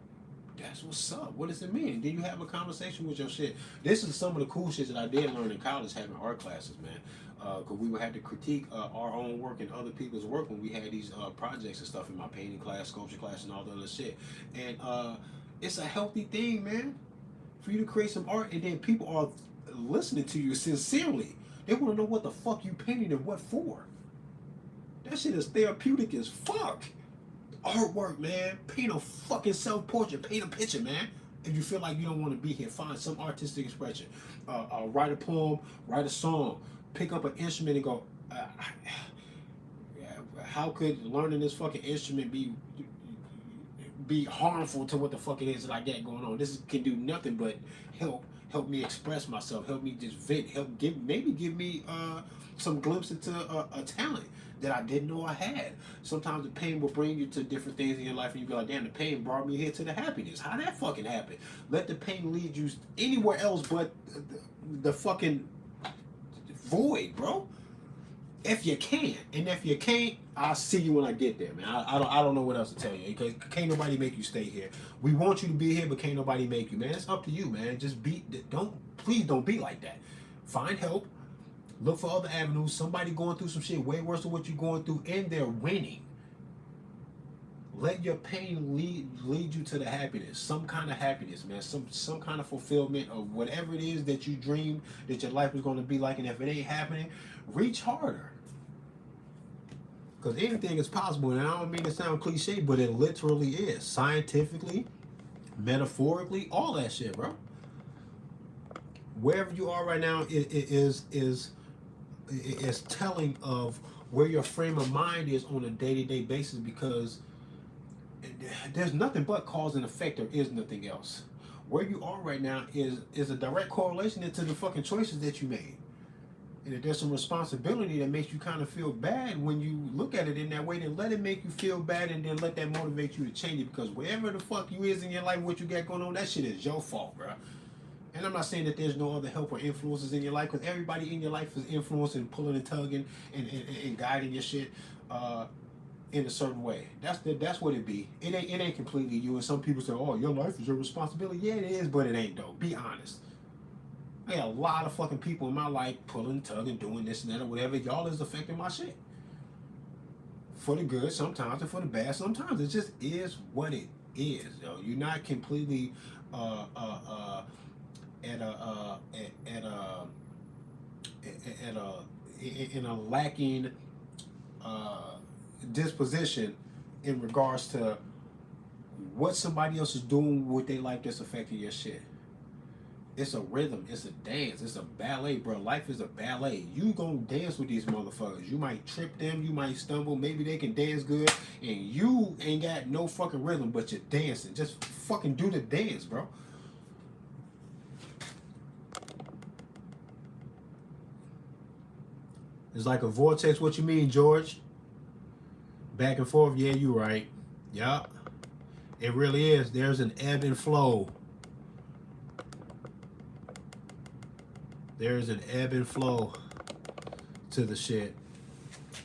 That's what's up. What does it mean? Then you have a conversation with your shit. This is some of the cool shit that I did learn in college, having art classes, man. Because we would have to critique our own work and other people's work when we had these projects and stuff in my painting class, sculpture class, and all the other shit. And it's a healthy thing, man, for you to create some art, and then people are listening to you sincerely. They want to know what the fuck you painted and what for. That shit is therapeutic as fuck. Artwork, man. Paint a fucking self-portrait. Paint a picture, man. If you feel like you don't want to be here, find some artistic expression. Write a poem, write a song, pick up an instrument and go, how could learning this fucking instrument be harmful to what the fuck it is that I got going on? This can do nothing but help me express myself, help me just vent, give me some glimpse into a talent that I didn't know I had. Sometimes the pain will bring you to different things in your life and you be like, damn, the pain brought me here to the happiness. How that fucking happen? Let the pain lead you anywhere else but the fucking void, bro. If you can. And if you can't, I'll see you when I get there, man. I don't know what else to tell you, because can't nobody make you stay here. We want you to be here, but can't nobody make you, man. It's up to you, man. Just please don't be like that. Find help. Look for other avenues. Somebody going through some shit way worse than what you're going through, and they're winning. Let your pain lead you to the happiness, some kind of happiness, man, some kind of fulfillment of whatever it is that you dreamed that your life was going to be like, and if it ain't happening, reach harder. Because anything is possible, and I don't mean to sound cliche, but it literally is. Scientifically, metaphorically, all that shit, bro. Wherever you are right now is telling of where your frame of mind is on a day-to-day basis, because there's nothing but cause and effect. There is nothing else. Where you are right now is a direct correlation into the fucking choices that you made. And if there's some responsibility that makes you kind of feel bad when you look at it in that way, then let it make you feel bad, and then let that motivate you to change it. Because wherever the fuck you is in your life, what you got going on, that shit is your fault, bro. And I'm not saying that there's no other help or influences in your life, because everybody in your life is influencing, pulling and tugging and guiding your shit. in a certain way. That's what it be. It ain't completely you. And some people say, "Oh, your life is your responsibility." Yeah, it is, but it ain't though. Be honest. I got a lot of fucking people in my life pulling, tugging, doing this and that or whatever. Y'all is affecting my shit for the good sometimes and for the bad sometimes. It just is what it is. Yo, you're not completely uh, uh, uh, at a at a in a lacking uh, disposition in regards to what somebody else is doing with their life that's affecting your shit. It's a rhythm, it's a dance, it's a ballet, bro. Life is a ballet. You gonna dance with these motherfuckers. You might trip them, you might stumble, maybe they can dance good, and you ain't got no fucking rhythm, but you're dancing. Just fucking do the dance, bro. It's like a vortex. What you mean, George? Back and forth. Yeah, you right. Yup. It really is. There's an ebb and flow. There's an ebb and flow to the shit.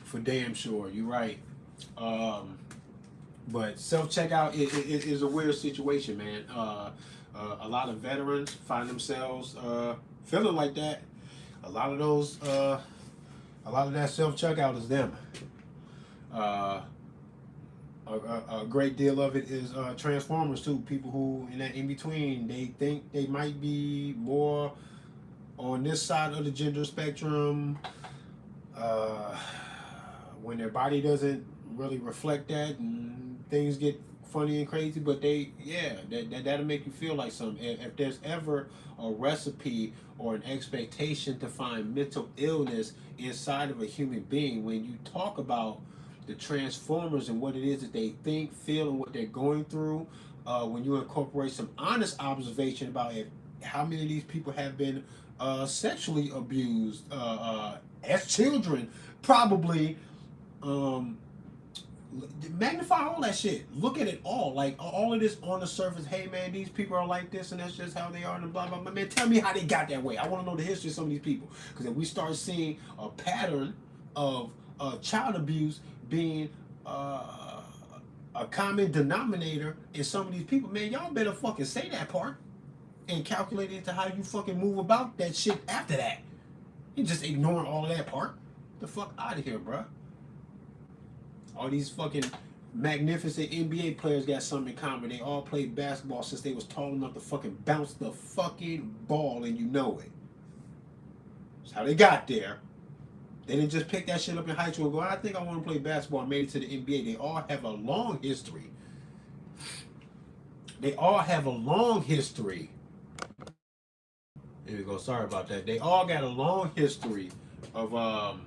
For damn sure. You right. Um, but self checkout is a weird situation, man. A lot of veterans find themselves feeling like that. A lot of those, a lot of that self checkout is them. Uh, a great deal of it is Transformers too. People who in that in between, they think they might be more on this side of the gender spectrum. Uh, when their body doesn't really reflect that, and things get funny and crazy, but that'll make you feel like something. If there's ever a recipe or an expectation to find mental illness inside of a human being, when you talk about the Transformers and what it is that they think, feel, and what they're going through, when you incorporate some honest observation about how many of these people have been sexually abused as children, probably. Um, Magnify all that shit. Look at it all. Like all of this on the surface. Hey man, these people are like this, and that's just how they are, and blah blah blah. Man, tell me how they got that way. I want to know the history of some of these people. Because if we start seeing a pattern of child abuse being a common denominator in some of these people, man, y'all better fucking say that part and calculate into how you fucking move about that shit after that. You just ignoring all of that part. The fuck out of here, bruh. All these fucking magnificent NBA players got something in common. They all played basketball since they was tall enough to fucking bounce the fucking ball, and you know it. That's how they got there. They didn't just pick that shit up in high school and go, I think I want to play basketball and made it to the NBA. They all have a long history. They all have a long history. There we go. Sorry about that. They all got a long history of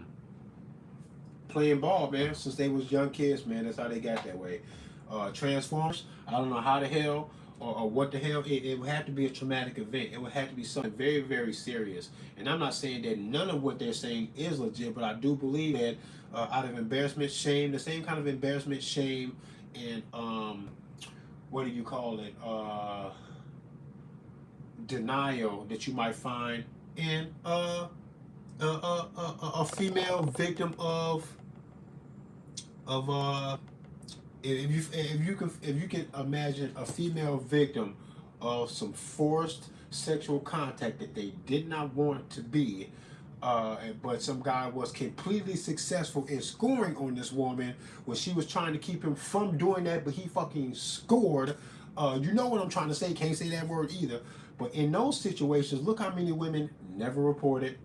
playing ball, man, since they was young kids, man. That's how they got that way. Transformers, I don't know how the hell or what the hell. It would have to be a traumatic event. It would have to be something very, very serious. And I'm not saying that none of what they're saying is legit, but I do believe that out of embarrassment, shame, the same kind of embarrassment, shame, and what do you call it? Denial that you might find in a female victim of if you can imagine a female victim of some forced sexual contact that they did not want to be, but some guy was completely successful in scoring on this woman when she was trying to keep him from doing that, but he fucking scored. You know what I'm trying to say? Can't say that word either. But in those situations, look how many women never report it,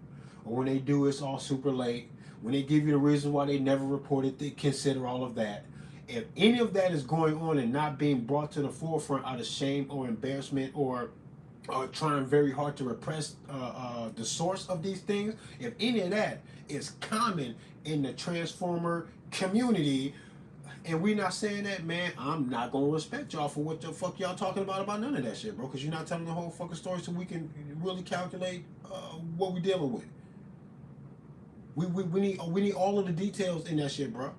or when they do, it's all super late. When they give you the reason why they never reported, they consider all of that. If any of that is going on and not being brought to the forefront out of shame or embarrassment or trying very hard to repress the source of these things, if any of that is common in the Transformer community, and we not saying that, man, I'm not gonna respect y'all for what the fuck y'all talking about none of that shit, bro. Because you're not telling the whole fucking story, so we can really calculate what we dealing with. We need all of the details in that shit, bro.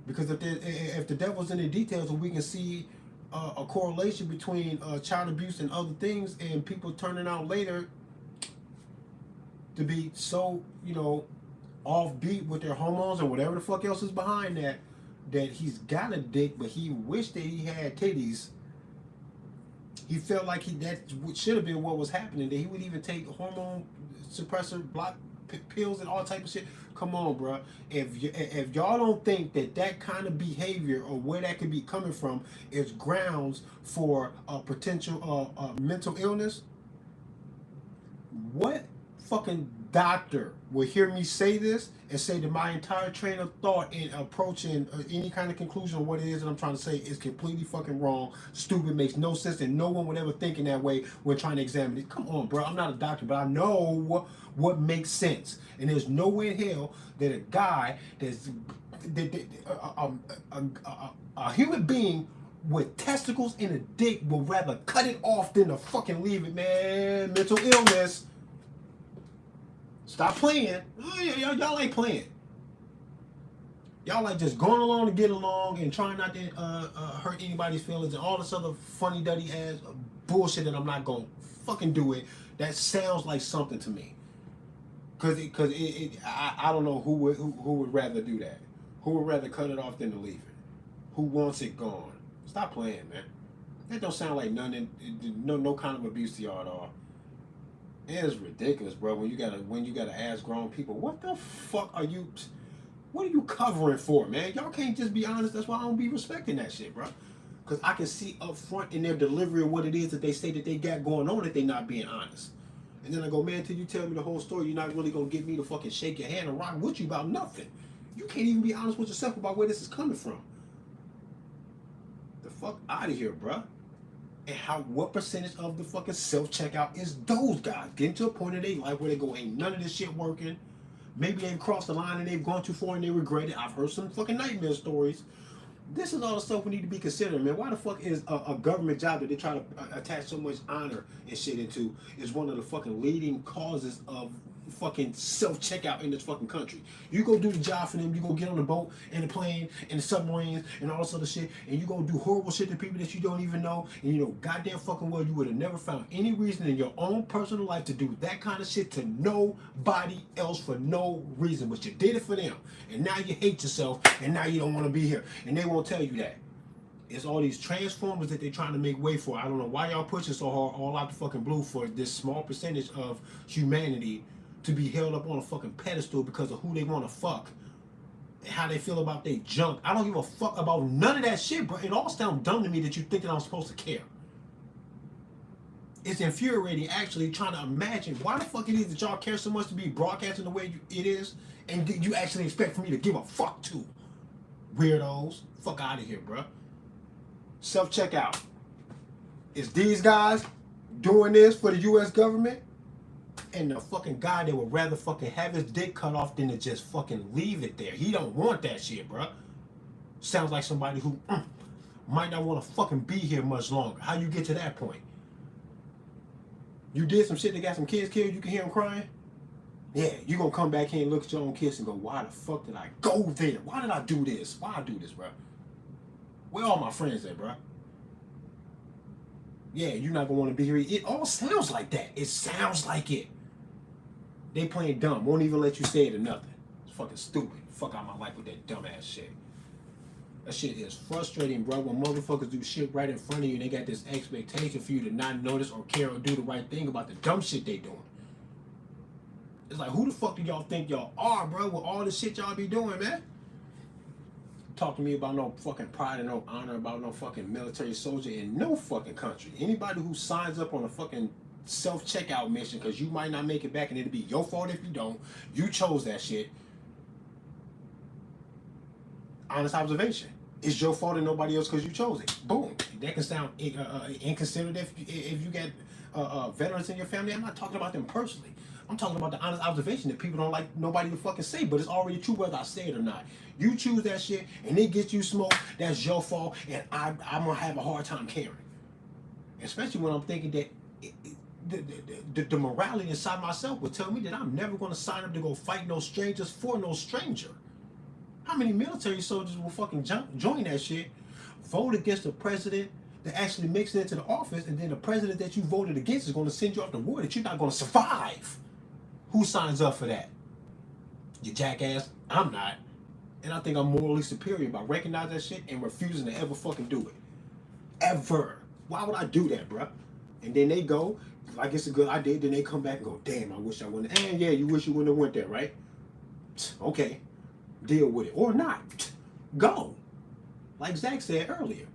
Because if the devil's in the details, and we can see a correlation between child abuse and other things, and people turning out later to be so offbeat with their hormones or whatever the fuck else is behind that, that he's got a dick, but he wished that he had titties. He felt like that should have been what was happening. That he would even take hormone suppressor block pills and all type of shit. Come on, bro. If y'all don't think that kind of behavior or where that could be coming from is grounds for a potential mental illness, what fucking doctor will hear me say this and say that my entire train of thought in approaching any kind of conclusion of what it is that I'm trying to say is completely fucking wrong, stupid, makes no sense, and no one would ever think in that way when trying to examine it? Come on, bro. I'm not a doctor, but I know what makes sense. And there's no way in hell that a guy that's a human being with testicles and a dick will rather cut it off than to fucking leave it, man. Mental illness. Stop playing. Y'all ain't playing. Y'all like just going along to get along and trying not to hurt anybody's feelings and all this other funny duddy ass bullshit that I'm not gonna fucking do it. That sounds like something to me. Cause I don't know who would rather do that. Who would rather cut it off than to leave it? Who wants it gone? Stop playing, man. That don't sound like no kind of abuse to y'all at all. It is ridiculous, bro. When you gotta ask grown people, what the fuck are you covering for, man? Y'all can't just be honest. That's why I don't be respecting that shit, bro. Because I can see up front in their delivery of what it is that they say that they got going on that they not being honest. And then I go, man, till you tell me the whole story, you're not really gonna get me to fucking shake your hand and rock with you about nothing. You can't even be honest with yourself about where this is coming from. The fuck out of here, bro. And what percentage of the fucking self-checkout is those guys getting to a point in their life where they go, ain't none of this shit working. Maybe they've crossed the line and they've gone too far and they regret it. I've heard some fucking nightmare stories. This is all the stuff we need to be considering, man. Why the fuck is a government job that they try to attach so much honor and shit into is one of the fucking leading causes of fucking self-checkout in this fucking country? You go do the job for them, you go get on the boat and the plane and the submarines and all this other shit, and you go do horrible shit to people that you don't even know, and you know goddamn fucking well you would have never found any reason in your own personal life to do that kind of shit to nobody else for no reason, but you did it for them, and now you hate yourself, and now you don't want to be here, and they won't tell you that. It's all these transformers that they're trying to make way for. I don't know why y'all pushing so hard all out the fucking blue for this small percentage of humanity to be held up on a fucking pedestal because of who they want to fuck and how they feel about their junk. I don't give a fuck about none of that shit, bro. It all sounds dumb to me that you think that I'm supposed to care. It's infuriating actually trying to imagine why the fuck it is that y'all care so much to be broadcasting the way it is and you actually expect for me to give a fuck to. Weirdos. Fuck out of here, bro. Self-checkout. Is these guys doing this for the U.S. government? And the fucking guy that would rather fucking have his dick cut off than to just fucking leave it there. He don't want that shit, bro. Sounds like somebody who might not want to fucking be here much longer. How you get to that point? You did some shit that got some kids killed, you can hear them crying? Yeah, you gonna come back here and look at your own kids and go, why the fuck did I go there? Why did I do this? Why I do this, bro? Where all my friends at, bro? Yeah, you're not gonna want to be here. It all sounds like that. It sounds like it. They playing dumb. Won't even let you say it or nothing. It's fucking stupid. Fuck out my life with that dumb ass shit. That shit is frustrating, bro. When motherfuckers do shit right in front of you and they got this expectation for you to not notice or care or do the right thing about the dumb shit they doing. It's like, who the fuck do y'all think y'all are, bro, with all the shit y'all be doing, man? Talk to me about no fucking pride and no honor about no fucking military soldier in no fucking country. Anybody who signs up on a fucking self-checkout mission because you might not make it back and it'll be your fault if you don't. You chose that shit. Honest observation. It's your fault and nobody else because you chose it. Boom. That can sound inconsiderate if you got veterans in your family. I'm not talking about them personally. I'm talking about the honest observation that people don't like nobody to fucking say, but it's already true whether I say it or not. You choose that shit and it gets you smoked, that's your fault, and I'm going to have a hard time caring. Especially when I'm thinking that the morality inside myself would tell me that I'm never going to sign up to go fight no strangers for no stranger. How many military soldiers will fucking join that shit, vote against the president that actually makes it into the office, and then the president that you voted against is going to send you off to war that you're not going to survive? Who signs up for that? You jackass. I'm not. And I think I'm morally superior by recognizing that shit and refusing to ever fucking do it. Ever. Why would I do that, bruh? And then they go, like it's a good idea, then they come back and go, damn, I wish I wouldn't. And yeah, you wish you wouldn't have went there, right? Okay. Deal with it. Or not. Go. Like Zach said earlier.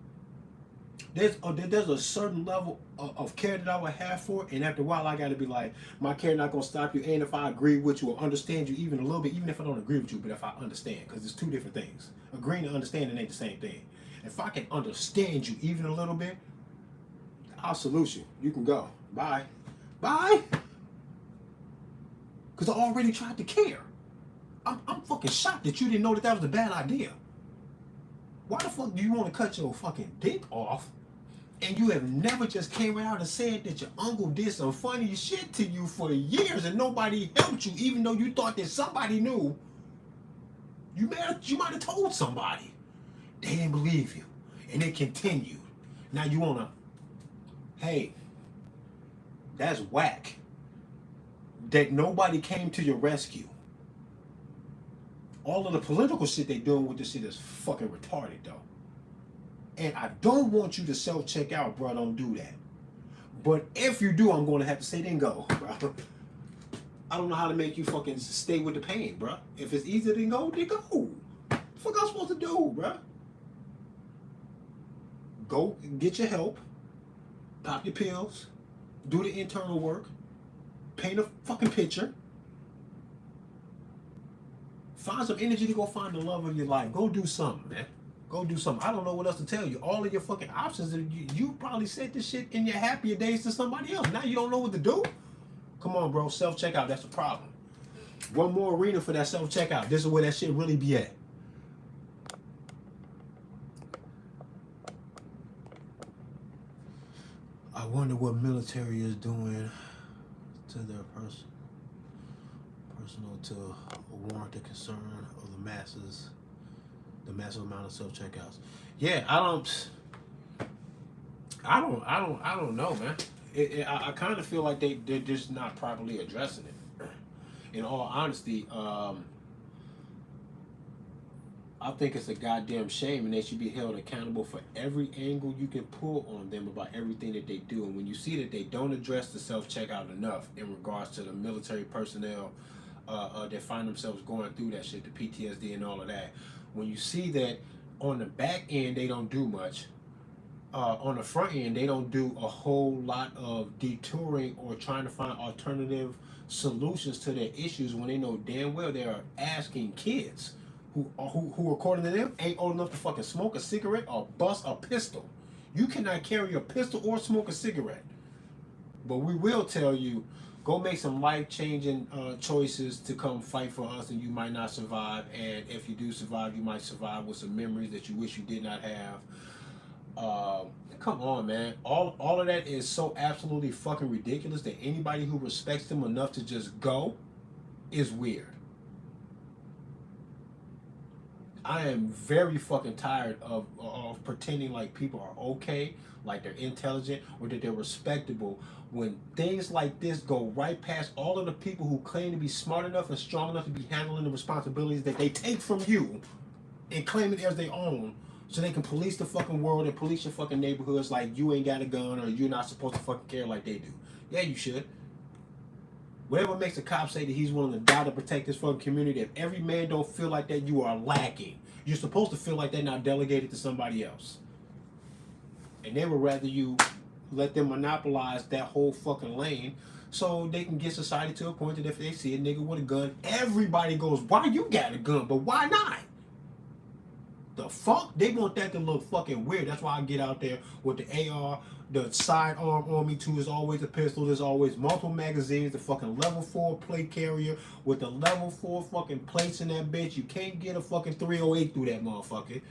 There's a certain level of care that I would have for it, and after a while I gotta be like, my care not gonna stop you, and if I agree with you or understand you even a little bit, even if I don't agree with you, but if I understand, because it's two different things. Agreeing and understanding ain't the same thing. If I can understand you even a little bit, I'll salute you. You can go. Bye. Bye. Because I already tried to care. I'm fucking shocked that you didn't know that that was a bad idea. Why the fuck do you want to cut your fucking dick off and you have never just came right out and said that your uncle did some funny shit to you for years and nobody helped you, even though you thought that somebody knew? You might have told somebody. They didn't believe you. And it continued. Now you wanna, hey, that's whack. That nobody came to your rescue. All of the political shit they doing with this shit is fucking retarded though. And I don't want you to self-check out, bro. Don't do that. But if you do, I'm going to have to say, then go, bro. I don't know how to make you fucking stay with the pain, bro. If it's easier than go, then go. What the fuck I'm supposed to do, bro? Go get your help. Pop your pills. Do the internal work. Paint a fucking picture. Find some energy to go find the love of your life. Go do something, man. Go do something. I don't know what else to tell you. All of your fucking options, you probably said this shit in your happier days to somebody else. Now you don't know what to do? Come on, bro. Self-checkout, that's the problem. One more arena for that self-checkout. This is where that shit really be at. I wonder what military is doing to their personal to warrant the concern of the masses. The massive amount of self-checkouts. Yeah, I don't know, man. I kind of feel like they're just not properly addressing it. In all honesty, I think it's a goddamn shame, and they should be held accountable for every angle you can pull on them about everything that they do. And when you see that they don't address the self-checkout enough in regards to the military personnel that find themselves going through that shit, the PTSD and all of that, when you see that on the back end they don't do much, on the front end they don't do a whole lot of detouring or trying to find alternative solutions to their issues, when they know damn well they are asking kids who according to them ain't old enough to fucking smoke a cigarette or bust a pistol. You cannot carry a pistol or smoke a cigarette. But we will tell you, go make some life-changing choices to come fight for us, and you might not survive. And if you do survive, you might survive with some memories that you wish you did not have. Come on, man. All of that is so absolutely fucking ridiculous that anybody who respects them enough to just go is weird. I am very fucking tired of pretending like people are okay, like they're intelligent, or that they're respectable, when things like this go right past all of the people who claim to be smart enough and strong enough to be handling the responsibilities that they take from you and claim it as their own, so they can police the fucking world and police your fucking neighborhoods like you ain't got a gun or you're not supposed to fucking care like they do. Yeah, you should. Whatever makes a cop say that he's willing to die to protect this fucking community, if every man don't feel like that, you are lacking. You're supposed to feel like they're not delegated to somebody else. And they would rather you let them monopolize that whole fucking lane so they can get society to a point that if they see a nigga with a gun, everybody goes, why you got a gun? But why not? The fuck? They want that to look fucking weird. That's why I get out there with the AR. The sidearm on me too is always a pistol. There's always multiple magazines. The fucking level 4 plate carrier with the level 4 fucking plates in that bitch. You can't get a fucking 308 through that motherfucker.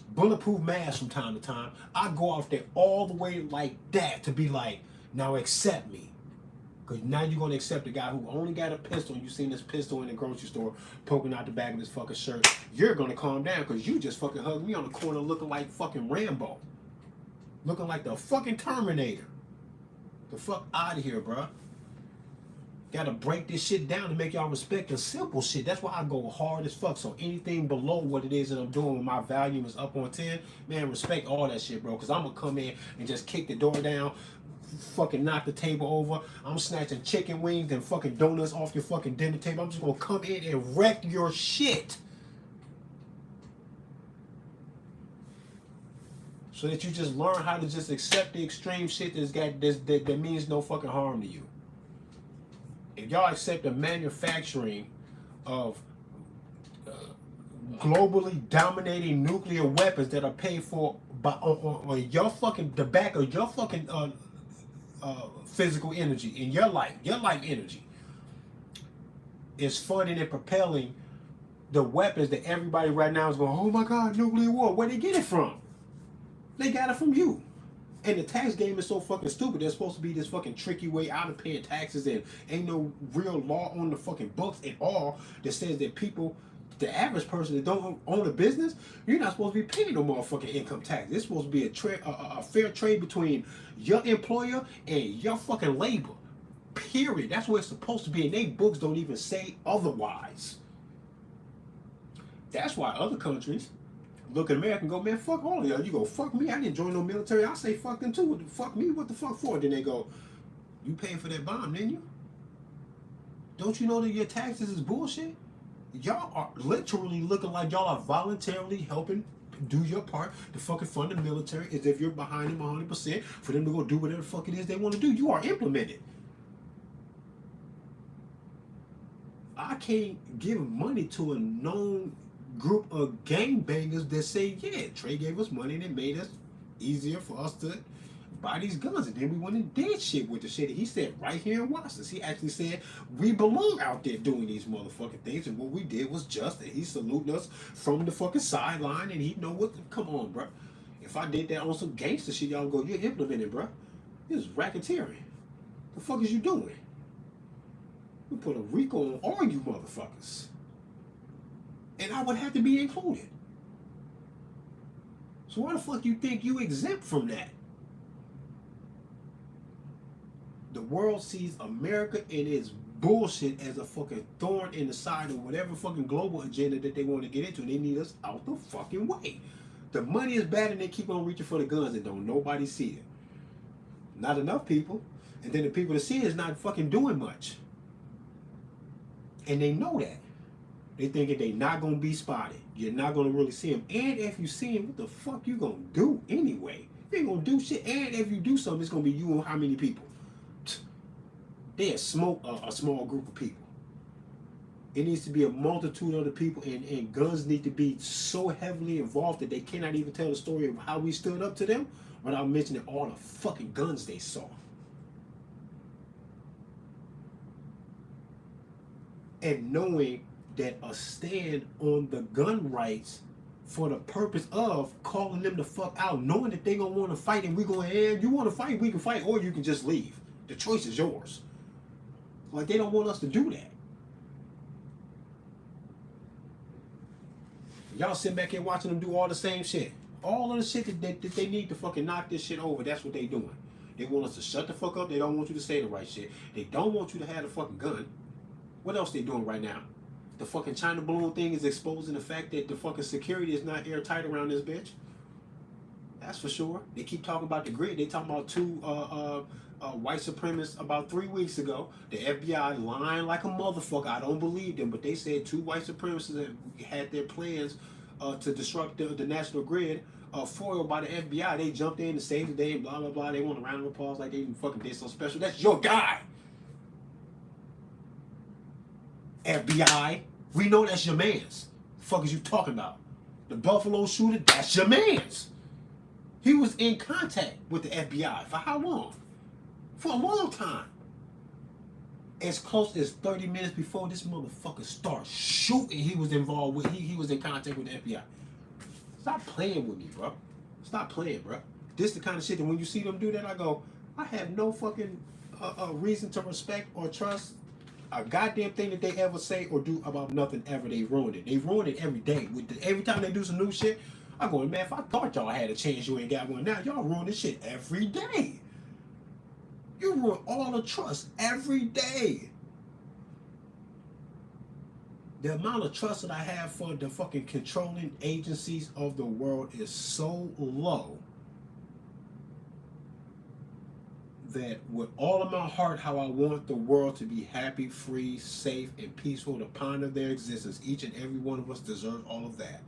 Bulletproof mask from time to time. I go out there all the way like that to be like, now accept me. Because now you're going to accept a guy who only got a pistol, and you seen this pistol in the grocery store poking out the back of his fucking shirt. You're going to calm down because you just fucking hugged me on the corner looking like fucking Rambo. Looking like the fucking Terminator. The fuck out of here, bro. Gotta break this shit down to make y'all respect the simple shit. That's why I go hard as fuck. So anything below what it is that I'm doing when my volume is up on 10, man, respect all that shit, bro. Cause I'm gonna come in and just kick the door down, fucking knock the table over. I'm snatching chicken wings and fucking donuts off your fucking dinner table. I'm just gonna come in and wreck your shit. So that you just learn how to just accept the extreme shit that means no fucking harm to you. If y'all accept the manufacturing of globally dominating nuclear weapons that are paid for by on your fucking the back of your fucking physical energy in your life energy is funding and propelling the weapons that everybody right now is going, oh my god, nuclear war. Where they get it from? They got it from you. And the tax game is so fucking stupid. There's supposed to be this fucking tricky way out of paying taxes, and ain't no real law on the fucking books at all that says that people, the average person that don't own a business, you're not supposed to be paying no motherfucking income tax. It's supposed to be a fair trade between your employer and your fucking labor. Period. That's what it's supposed to be, and they books don't even say otherwise. That's why other countries look at America and go, man, fuck all of y'all. You go, fuck me, I didn't join no military. I say fuck them too. Fuck me, what the fuck for? Then they go, you paying for that bomb, didn't you? Don't you know that your taxes is bullshit? Y'all are literally looking like y'all are voluntarily helping do your part to fucking fund the military as if you're behind them 100% for them to go do whatever the fuck it is they want to do. You are implemented. I can't give money to a known group of gangbangers that say, yeah, Trey gave us money and it made us easier for us to buy these guns. And then we went and did shit with the shit. He said right here in Washington, he actually said we belong out there doing these motherfucking things, and what we did was just, and he saluting us from the fucking sideline, and he know what, come on, bro. If I did that on some gangster shit, y'all go, you're implementing, bro. This is racketeering. The fuck is you doing? We put a RICO on all you motherfuckers. And I would have to be included. So why the fuck you think you exempt from that? The world sees America and its bullshit as a fucking thorn in the side of whatever fucking global agenda that they want to get into. They need us out the fucking way. The money is bad and they keep on reaching for the guns and don't nobody see it. Not enough people. And then the people that see it is not fucking doing much. And they know that. They thinking they not gonna be spotted. You're not gonna really see them. And if you see them, what the fuck you gonna do anyway? You ain't gonna do shit. And if you do something, it's gonna be you and how many people? They a small group of people. It needs to be a multitude of the people, and guns need to be so heavily involved that they cannot even tell the story of how we stood up to them without mentioning all the fucking guns they saw. And knowing that a stand on the gun rights for the purpose of calling them the fuck out, knowing that they gonna want to fight and we go, hey, you want to fight, we can fight, or you can just leave. The choice is yours. Like, they don't want us to do that. Y'all sit back here watching them do all the same shit. All of the shit that they need to fucking knock this shit over, that's what they doing. They want us to shut the fuck up. They don't want you to say the right shit. They don't want you to have the fucking gun. What else they doing right now? The fucking China balloon thing is exposing the fact that the fucking security is not airtight around this bitch. That's for sure. They keep talking about the grid. They talking about two white supremacists about 3 weeks ago. The FBI lying like a motherfucker. I don't believe them, but they said 2 white supremacists that had their plans to disrupt the national grid foiled by the FBI. They jumped in to save the day and blah, blah, blah. They want a round of applause like they fucking did something special. That's your guy. FBI. We know that's your mans. The fuck is you talking about? The Buffalo shooter, that's your mans. He was in contact with the FBI for how long? For a long time. As close as 30 minutes before this motherfucker started shooting, he was involved with, he was in contact with the FBI. Stop playing with me, bro. Stop playing, bro. This the kind of shit that when you see them do that, I go, I have no fucking reason to respect or trust a goddamn thing that they ever say or do about nothing ever. They ruined it. They ruin it every day. Every time they do some new shit, I'm going, man, if I thought y'all had a chance, you ain't got one now. Y'all ruin this shit every day. You ruin all the trust every day. The amount of trust that I have for the fucking controlling agencies of the world is so low that with all of my heart, how I want the world to be happy, free, safe, and peaceful to ponder their existence. Each and every one of us deserves all of that.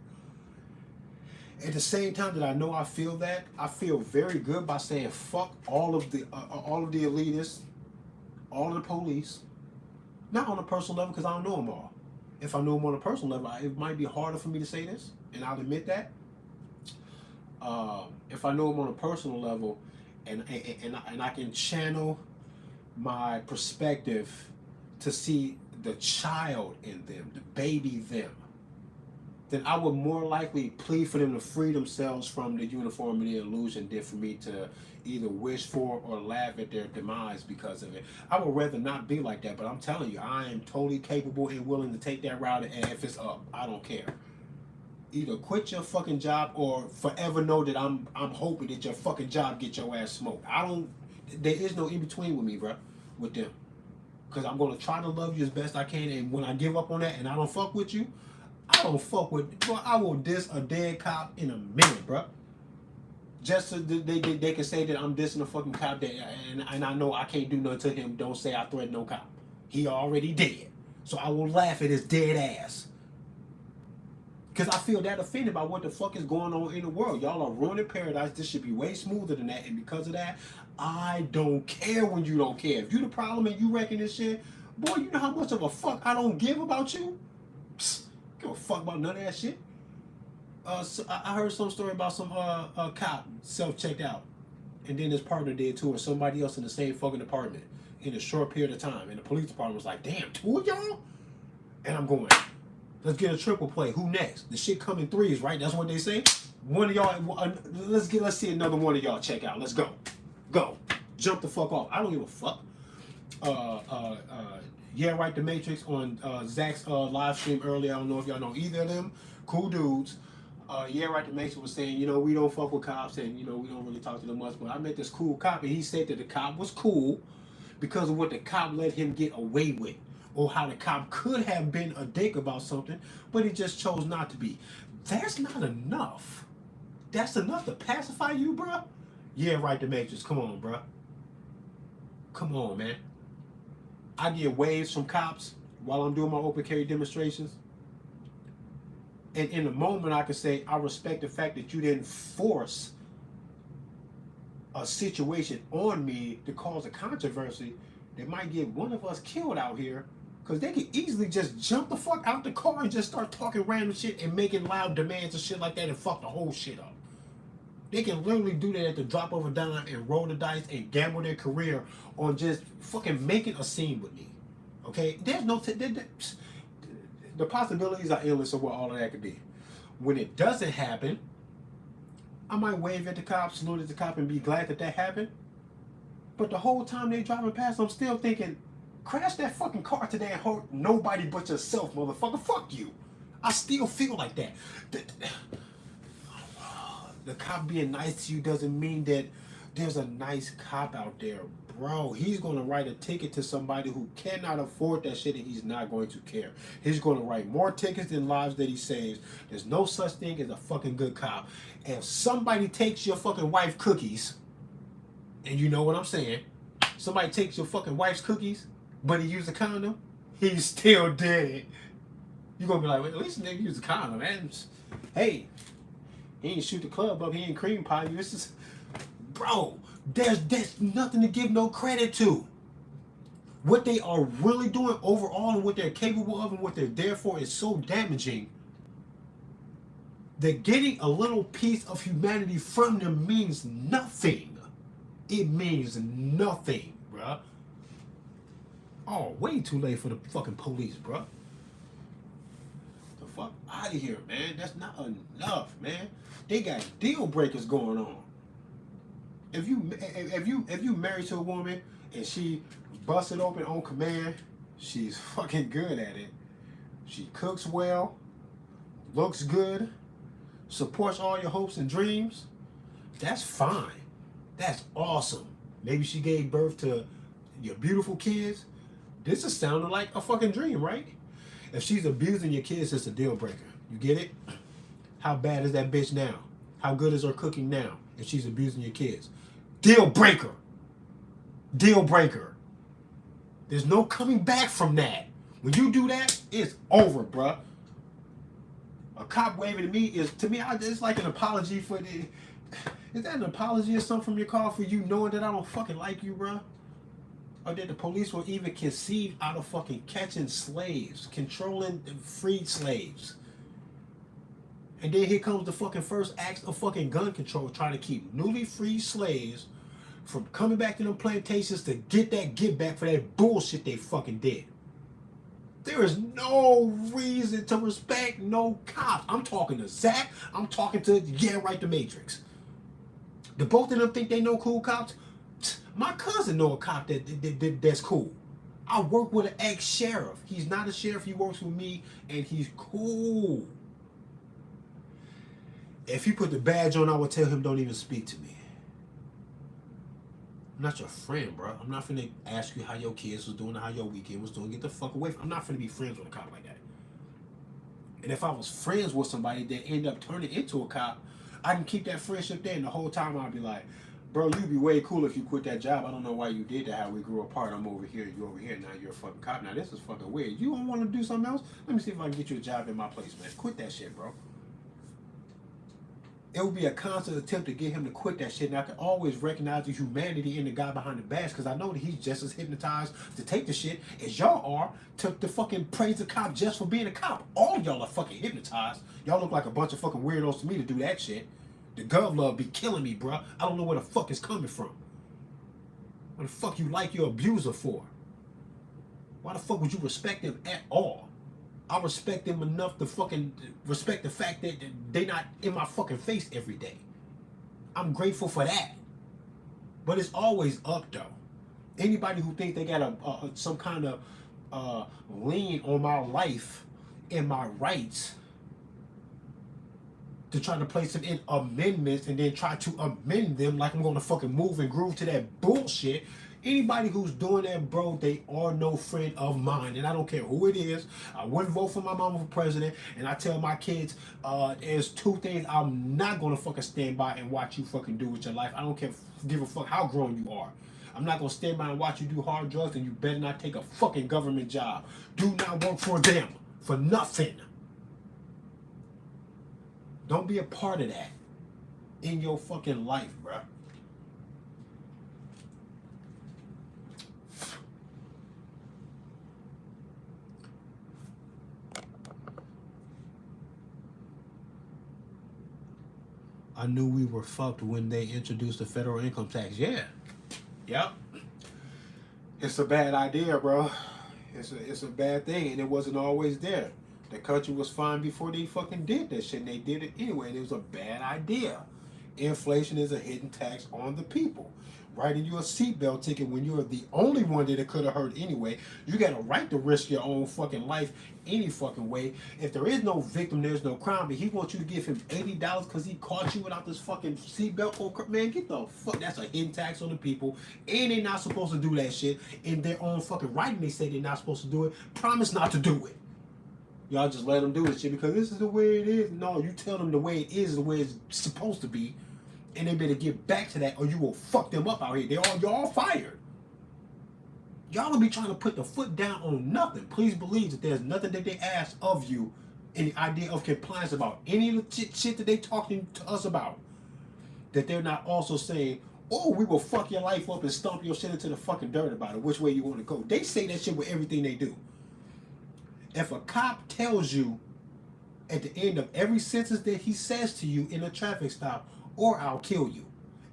At the same time that I know I feel that, I feel very good by saying fuck all of the elitists, all of the police. Not on a personal level because I don't know them all. If I knew them on a personal level, it might be harder for me to say this, and I'll admit that. If I know them on a personal level, and I can channel my perspective to see the child in them, the baby them, then I would more likely plead for them to free themselves from the uniformity illusion than for me to either wish for or laugh at their demise because of it. I would rather not be like that, but I'm telling you, I am totally capable and willing to take that route, and if it's up, I don't care. Either quit your fucking job or forever know that I'm hoping that your fucking job get your ass smoked. There is no in between with me, bro, with them. Because I'm going to try to love you as best I can, and when I give up on that and I don't fuck with you, I don't fuck with, bro, I will diss a dead cop in a minute, bro. Just so they can say that I'm dissing a fucking cop, and I know I can't do nothing to him. Don't say I threatened no cop. He already dead. So I will laugh at his dead ass. Because I feel that offended by what the fuck is going on in the world. Y'all are ruining paradise. This should be way smoother than that. And because of that, I don't care when you don't care. If you the problem and you wrecking this shit, boy, you know how much of a fuck I don't give about you? Psst, give a fuck about none of that shit. So I heard some story about some cop self-checked out. And then his partner did too, or somebody else in the same fucking department in a short period of time. And the police department was like, damn, two of y'all? And I'm going, let's get a triple play. Who next? The shit come in threes, right? That's what they say. One of y'all, let's see another one of y'all check out. Let's go. Go. Jump the fuck off. I don't give a fuck. Yeah, right, The Matrix on Zach's live stream earlier. I don't know if y'all know either of them. Cool dudes. Yeah, right, The Matrix was saying, you know, we don't fuck with cops and, you know, we don't really talk to them much. But I met this cool cop and he said that the cop was cool because of what the cop let him get away with. Or how the cop could have been a dick about something, but he just chose not to be. That's not enough. That's enough to pacify you, bruh? Yeah, right, The Matrix. Come on, bruh. Come on, man. I get waves from cops while I'm doing my open carry demonstrations. And in the moment, I can say, I respect the fact that you didn't force a situation on me to cause a controversy that might get one of us killed out here. Because they could easily just jump the fuck out the car and just start talking random shit and making loud demands and shit like that and fuck the whole shit up. They can literally do that at the drop of a dime and roll the dice and gamble their career on just fucking making a scene with me. Okay? There's no... the possibilities are endless of what all of that could be. When it doesn't happen, I might wave at the cop, salute at the cop, and be glad that that happened. But the whole time they driving past, I'm still thinking, crash that fucking car today and hurt nobody but yourself, motherfucker. Fuck you. I still feel like that. The cop being nice to you doesn't mean that there's a nice cop out there. Bro, he's going to write a ticket to somebody who cannot afford that shit and he's not going to care. He's going to write more tickets than lives that he saves. There's no such thing as a fucking good cop. And if somebody takes your fucking wife cookies, and you know what I'm saying, somebody takes your fucking wife's cookies, but he used a condom, he's still dead. You're going to be like, well, at least the nigga used a condom, man. Hey, he ain't shoot the club up, he ain't cream pie you. It's just, bro, there's nothing to give no credit to. What they are really doing overall and what they're capable of and what they're there for is so damaging that getting a little piece of humanity from them means nothing. It means nothing, bruh. Oh, way too late for the fucking police, bruh. The fuck out of here, man. That's not enough, man. They got deal breakers going on. If you married to a woman and she busts it open on command, she's fucking good at it. She cooks well, looks good, supports all your hopes and dreams. That's fine. That's awesome. Maybe she gave birth to your beautiful kids. This is sounding like a fucking dream, right? If she's abusing your kids, it's a deal breaker. You get it? How bad is that bitch now? How good is her cooking now if she's abusing your kids? Deal breaker. Deal breaker. There's no coming back from that. When you do that, it's over, bruh. A cop waving at me is, to me, it's like an apology for the. Is that an apology or something from your car for you knowing that I don't fucking like you, bruh? Or that the police were even conceived out of fucking catching slaves, controlling freed slaves. And then here comes the fucking first acts of fucking gun control, trying to keep newly freed slaves from coming back to them plantations to get that get back for that bullshit they fucking did. There is no reason to respect no cops. I'm talking to Zach. I'm talking to, yeah, right, the Matrix. The both of them think they know cool cops. My cousin know a cop that's cool. I work with an ex-sheriff. He's not a sheriff. He works with me, and he's cool. If he put the badge on, I would tell him, don't even speak to me. I'm not your friend, bro. I'm not finna ask you how your kids was doing or how your weekend was doing. Get the fuck away from. I'm not finna be friends with a cop like that. And if I was friends with somebody that end up turning into a cop, I can keep that friendship there, and the whole time I'll be like, bro, you'd be way cool if you quit that job. I don't know why you did that, how we grew apart. I'm over here, you over here, now you're a fucking cop. Now this is fucking weird. You don't want to do something else? Let me see if I can get you a job in my place, man. Quit that shit, bro. It would be a constant attempt to get him to quit that shit, and I can always recognize the humanity in the guy behind the badge, because I know that he's just as hypnotized to take the shit as y'all are to fucking praise the cop just for being a cop. All y'all are fucking hypnotized. Y'all look like a bunch of fucking weirdos to me to do that shit. The girl love be killing me, bro. I don't know where the fuck it's coming from. What the fuck you like your abuser for? Why the fuck would you respect him at all? I respect them enough to fucking respect the fact that they not in my fucking face every day. I'm grateful for that. But it's always up, though. Anybody who thinks they got some kind of lien on my life and my rights to try to place them in amendments and then try to amend them like I'm going to fucking move and groove to that bullshit. Anybody who's doing that, bro, they are no friend of mine. And I don't care who it is. I wouldn't vote for my mama for president. And I tell my kids, there's two things I'm not going to fucking stand by and watch you fucking do with your life. I don't give a fuck how grown you are. I'm not going to stand by and watch you do hard drugs, and you better not take a fucking government job. Do not work for them. For nothing. Don't be a part of that in your fucking life, bro. I knew we were fucked when they introduced the federal income tax. Yeah. Yep. It's a bad idea, bro. It's a bad thing, and it wasn't always there. The country was fine before they fucking did that shit, and they did it anyway, and it was a bad idea. Inflation is a hidden tax on the people. Writing you a seatbelt ticket when you're the only one that it could have hurt anyway. You got a right to risk your own fucking life any fucking way. If there is no victim, there's no crime. But he wants you to give him $80 because he caught you without this fucking seatbelt. Oh, man, get the fuck. That's a hidden tax on the people. And they're not supposed to do that shit. In their own fucking writing, they say they're not supposed to do it. Promise not to do it. Y'all just let them do this shit because this is the way it is. No, you tell them the way it is the way it's supposed to be. And they better get back to that or you will fuck them up out here. Y'all fired. Y'all will be trying to put the foot down on nothing. Please believe that there's nothing that they ask of you in the idea of compliance about any of the shit that they talking to us about. That they're not also saying, oh, we will fuck your life up and stomp your shit into the fucking dirt about it. Which way you want to go. They say that shit with everything they do. If a cop tells you at the end of every sentence that he says to you in a traffic stop, or I'll kill you.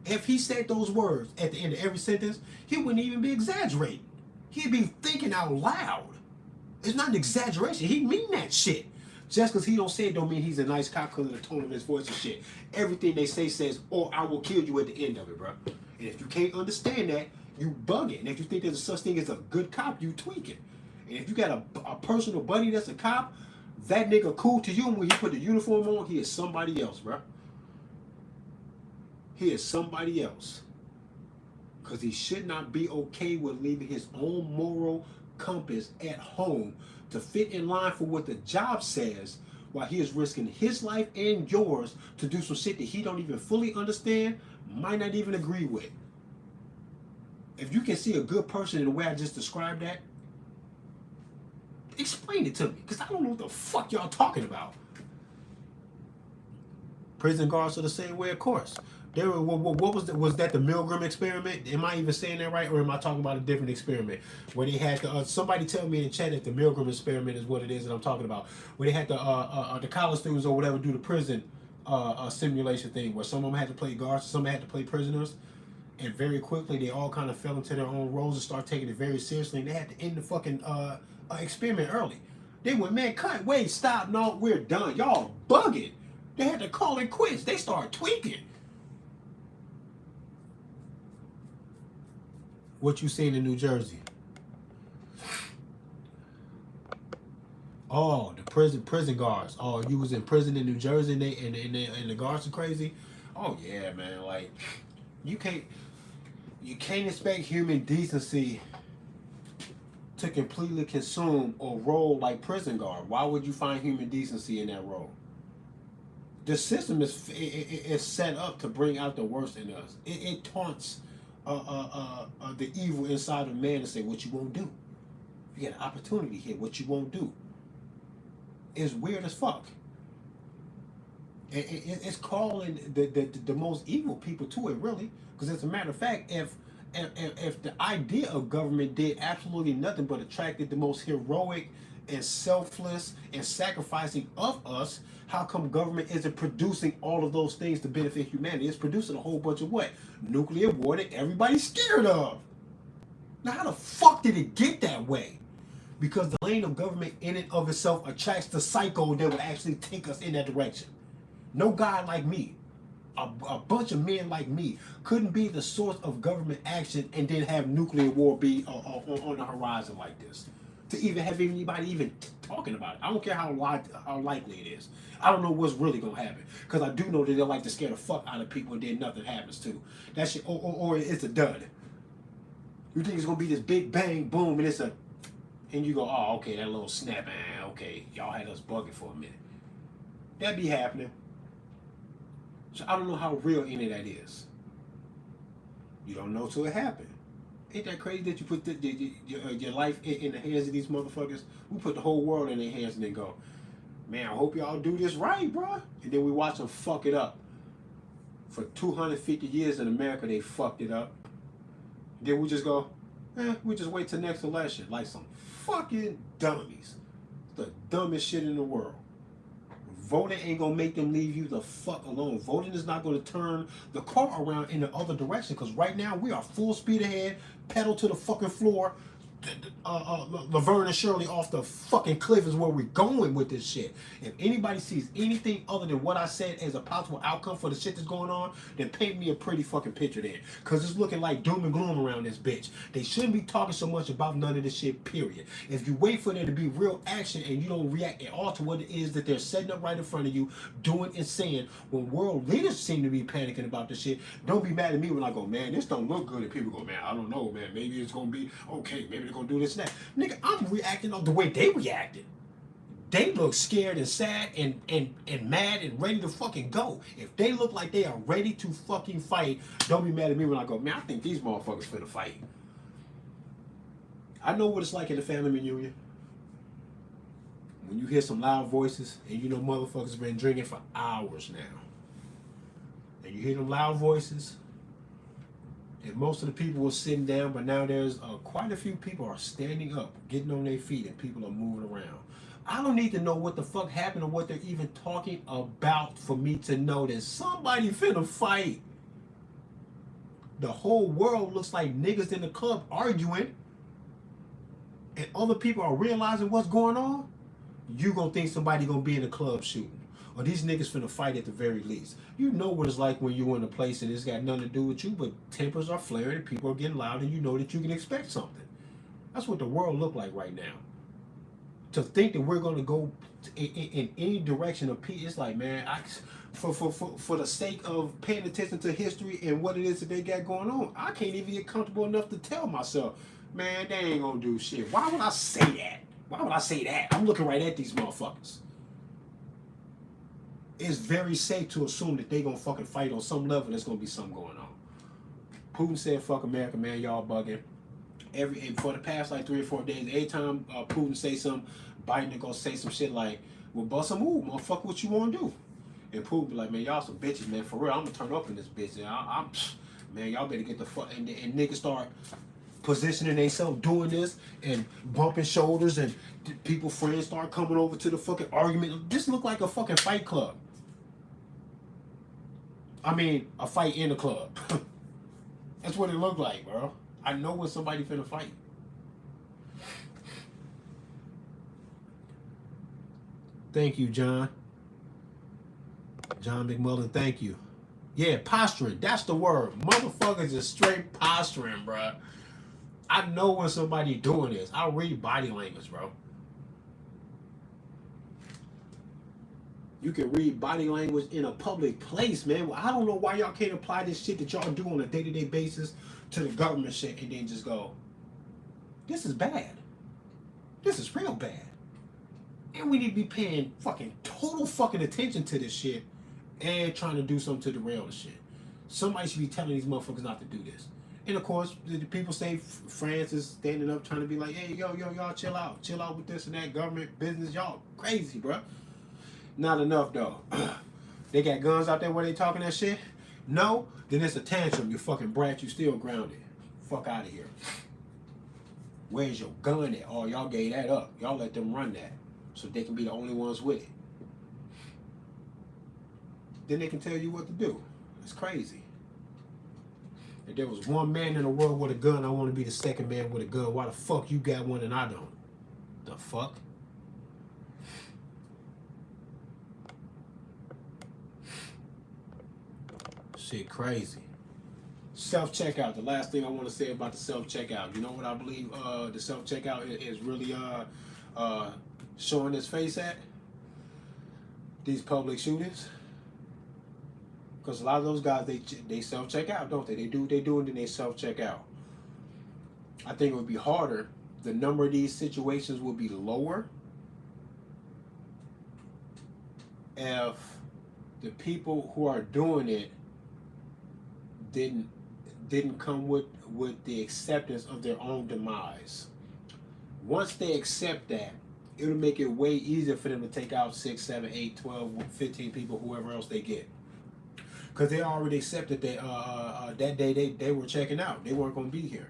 If he said those words at the end of every sentence, he wouldn't even be exaggerating. He'd be thinking out loud. It's not an exaggeration. He mean that shit. Just because he don't say it don't mean he's a nice cop because of the tone of his voice and shit. Everything they say says, or I will kill you at the end of it, bro. And if you can't understand that, you bug it. And if you think there's a such thing as a good cop, you tweak it. And if you got a personal buddy that's a cop, that nigga cool to you, and when he put the uniform on, he is somebody else, bro. He is somebody else. Because he should not be okay with leaving his own moral compass at home to fit in line for what the job says, while he is risking his life and yours to do some shit that he don't even fully understand, might not even agree with. If you can see a good person in the way I just described that, explain it to me, because I don't know what the fuck y'all talking about. Prison guards are the same way, of course. They were, what was that the Milgram experiment? Am I even saying that right, or am I talking about a different experiment? Where they had somebody tell me in the chat that the Milgram experiment is what it is that I'm talking about. Where they had the college students or whatever do the prison simulation thing, where some of them had to play guards, some had to play prisoners, and very quickly they all kind of fell into their own roles and started taking it very seriously, and they had to end the fucking experiment early. They went, man, cut, wait, stop, no, we're done. Y'all bugging. They had to call it quits. They started tweaking. What you seen in New Jersey? Oh, the prison guards. Oh, you was in prison in New Jersey and the guards are crazy? Oh yeah, man. Like you can't expect human decency to completely consume or roll like prison guard. Why would you find human decency in that role? The system is set up to bring out the worst in us. It taunts the evil inside of man to say what you won't do. You get an opportunity here, what you won't do. It's weird as fuck. It's calling the most evil people to it, really. Because as a matter of fact, if the idea of government did absolutely nothing but attracted the most heroic and selfless and sacrificing of us, how come government isn't producing all of those things to benefit humanity? It's producing a whole bunch of what? Nuclear war that everybody's scared of. Now, how the fuck did it get that way? Because the lane of government in and of itself attracts the psycho that would actually take us in that direction. No guy like me, a bunch of men like me, couldn't be the source of government action and then have nuclear war be on the horizon like this. To even have anybody even talking about it. I don't care how likely it is. I don't know what's really going to happen. Because I do know that they like to scare the fuck out of people and then nothing happens too. That shit, or it's a dud. You think it's going to be this big bang, boom, and it's a... And you go, oh, okay, that little snap, man, okay, y'all had us bugging for a minute. That be happening. So I don't know how real any of that is. You don't know till it happened. Ain't that crazy that you put your life in the hands of these motherfuckers? We put the whole world in their hands and then go, man, I hope y'all do this right, bro. And then we watch them fuck it up. For 250 years in America, they fucked it up. Then we just go, we just wait till next election. Like some fucking dummies. The dumbest shit in the world. Voting ain't gonna make them leave you the fuck alone. Voting is not gonna turn the car around in the other direction. Because right now we are full speed ahead, pedal to the fucking floor. Laverne and Shirley off the fucking cliff is where we're going with this shit. If anybody sees anything other than what I said as a possible outcome for the shit that's going on, then paint me a pretty fucking picture then. Because it's looking like doom and gloom around this bitch. They shouldn't be talking so much about none of this shit, period. If you wait for there to be real action and you don't react at all to what it is that they're setting up right in front of you, doing and saying, when world leaders seem to be panicking about this shit, don't be mad at me when I go, man, this don't look good. And people go, man, I don't know, man, maybe it's going to be okay, maybe they're going to do this and that. Nigga, I'm reacting on the way they reacted. They look scared and sad and mad and ready to fucking go. If they look like they are ready to fucking fight, don't be mad at me when I go, man, I think these motherfuckers finna fight. I know what it's like at the family reunion. When you hear some loud voices and you know motherfuckers been drinking for hours now. And you hear them loud voices, and most of the people were sitting down, but now there's quite a few people are standing up, getting on their feet, and people are moving around. I don't need to know what the fuck happened or what they're even talking about for me to know that somebody finna fight. The whole world looks like niggas in the club arguing, and other people are realizing what's going on. You gonna think somebody gonna be in the club shooting. Or these niggas finna fight at the very least. You know what it's like when you're in a place and it's got nothing to do with you, but tempers are flaring and people are getting loud and you know that you can expect something. That's what the world look like right now. To think that we're gonna go in any direction of peace, it's like, man, for the sake of paying attention to history and what it is that they got going on, I can't even get comfortable enough to tell myself, Man, they ain't gonna do shit. Why would I say that? Why would I say that? I'm looking right at these motherfuckers. It's very safe to assume that they gonna fucking fight on some level. There's gonna be something going on. Putin said, "Fuck America, man. Y'all bugging." For the past like 3 or 4 days, every time Putin say something, Biden gonna say some shit like, "Well, bust a move, motherfucker. What you wanna do?" And Putin be like, "Man, y'all some bitches, man. For real, I'm gonna turn up in this bitch. And man, y'all better get the fuck." And niggas start positioning themselves doing this and bumping shoulders, and people friends start coming over to the fucking argument. This look like a fucking fight club. I mean, a fight in a club. That's what it looked like, bro. I know when somebody finna fight. Thank you, John. John McMullen, thank you. Yeah, posturing. That's the word. Motherfuckers is straight posturing, bro. I know when somebody doing this. I read body language, bro. You can read body language in a public place, man. Well, I don't know why y'all can't apply this shit that y'all do on a day-to-day basis to the government shit and then just go, this is bad. This is real bad. And we need to be paying fucking total fucking attention to this shit and trying to do something to derail the shit. Somebody should be telling these motherfuckers not to do this. And of course, the people say France is standing up trying to be like, hey, y'all chill out. Chill out with this and that government business. Y'all crazy, bro. Not enough, though. They got guns out there where they talking that shit? No? Then it's a tantrum, you fucking brat. You still grounded. Fuck out of here. Where's your gun at? Oh, y'all gave that up. Y'all let them run that so they can be the only ones with it. Then they can tell you what to do. It's crazy. If there was one man in the world with a gun, I want to be the second man with a gun. Why the fuck you got one and I don't? The fuck? Shit crazy. Self-checkout. The last thing I want to say about the self-checkout. You know what I believe the self-checkout is really showing its face at? These public shootings. Because a lot of those guys, they self-check out, don't they? They do and then they self-check out. I think it would be harder. The number of these situations would be lower if the people who are doing it didn't come with the acceptance of their own demise. Once they accept that, it'll make it way easier for them to take out 6, 7, 8, 12, 15 people, whoever else they get. Because they already accepted that that day they were checking out. They weren't going to be here.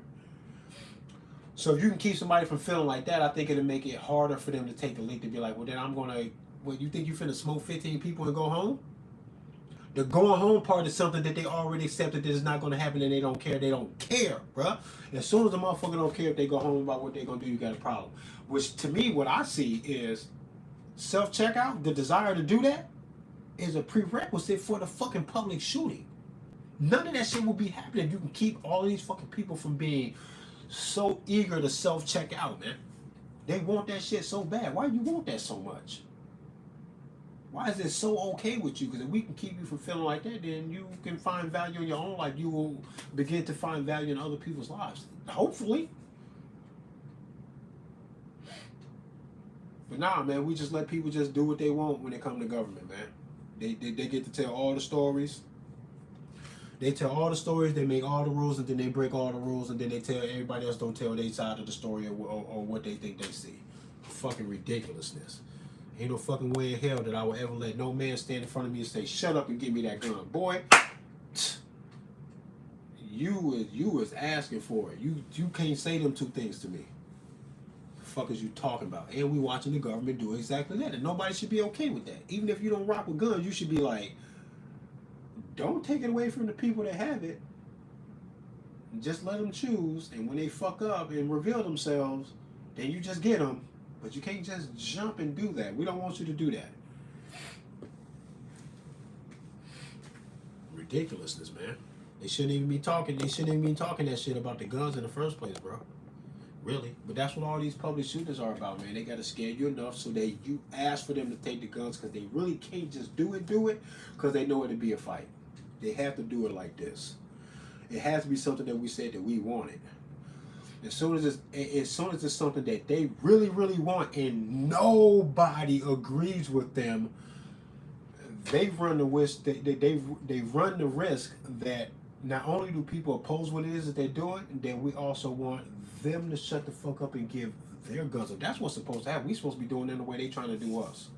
So if you can keep somebody from feeling like that, I think it'll make it harder for them to take the leap to be like, well, then I'm going to, what, you think you finna smoke 15 people and go home? The going home part is something that they already accepted that is not going to happen and they don't care. They don't care, bruh. As soon as the motherfucker don't care if they go home about what they're going to do, you got a problem. Which, to me, what I see is self-checkout, the desire to do that, is a prerequisite for the fucking public shooting. None of that shit will be happening if you can keep all of these fucking people from being so eager to self-check out, man. They want that shit so bad. Why do you want that so much? Why is it so okay with you? Because if we can keep you from feeling like that, then you can find value in your own life. You will begin to find value in other people's lives. Hopefully. But nah, man, we just let people just do what they want when they come to government, man. They get to tell all the stories. They tell all the stories, they make all the rules, and then they break all the rules, and then they tell everybody else don't tell their side of the story or what they think they see. Fucking ridiculousness. Ain't no fucking way in hell that I would ever let no man stand in front of me and say, shut up and give me that gun. Boy, you was asking for it. You can't say them two things to me. The fuck is you talking about? And we watching the government do exactly that. And nobody should be okay with that. Even if you don't rock with guns, you should be like, don't take it away from the people that have it. Just let them choose. And when they fuck up and reveal themselves, then you just get them. But you can't just jump and do that. We don't want you to do that. Ridiculousness, man. They shouldn't even be talking. They shouldn't even be talking that shit about the guns in the first place, bro. Really. But that's what all these public shooters are about, man. They got to scare you enough so that you ask for them to take the guns because they really can't just do it because they know it'll be a fight. They have to do it like this. It has to be something that we said that we wanted. As soon as it's something that they really, really want, and nobody agrees with them, they run the risk. They run the risk that not only do people oppose what it is that they're doing, then we also want them to shut the fuck up and give their guns up. That's what's supposed to happen. We supposed to be doing it in the way they trying to do us.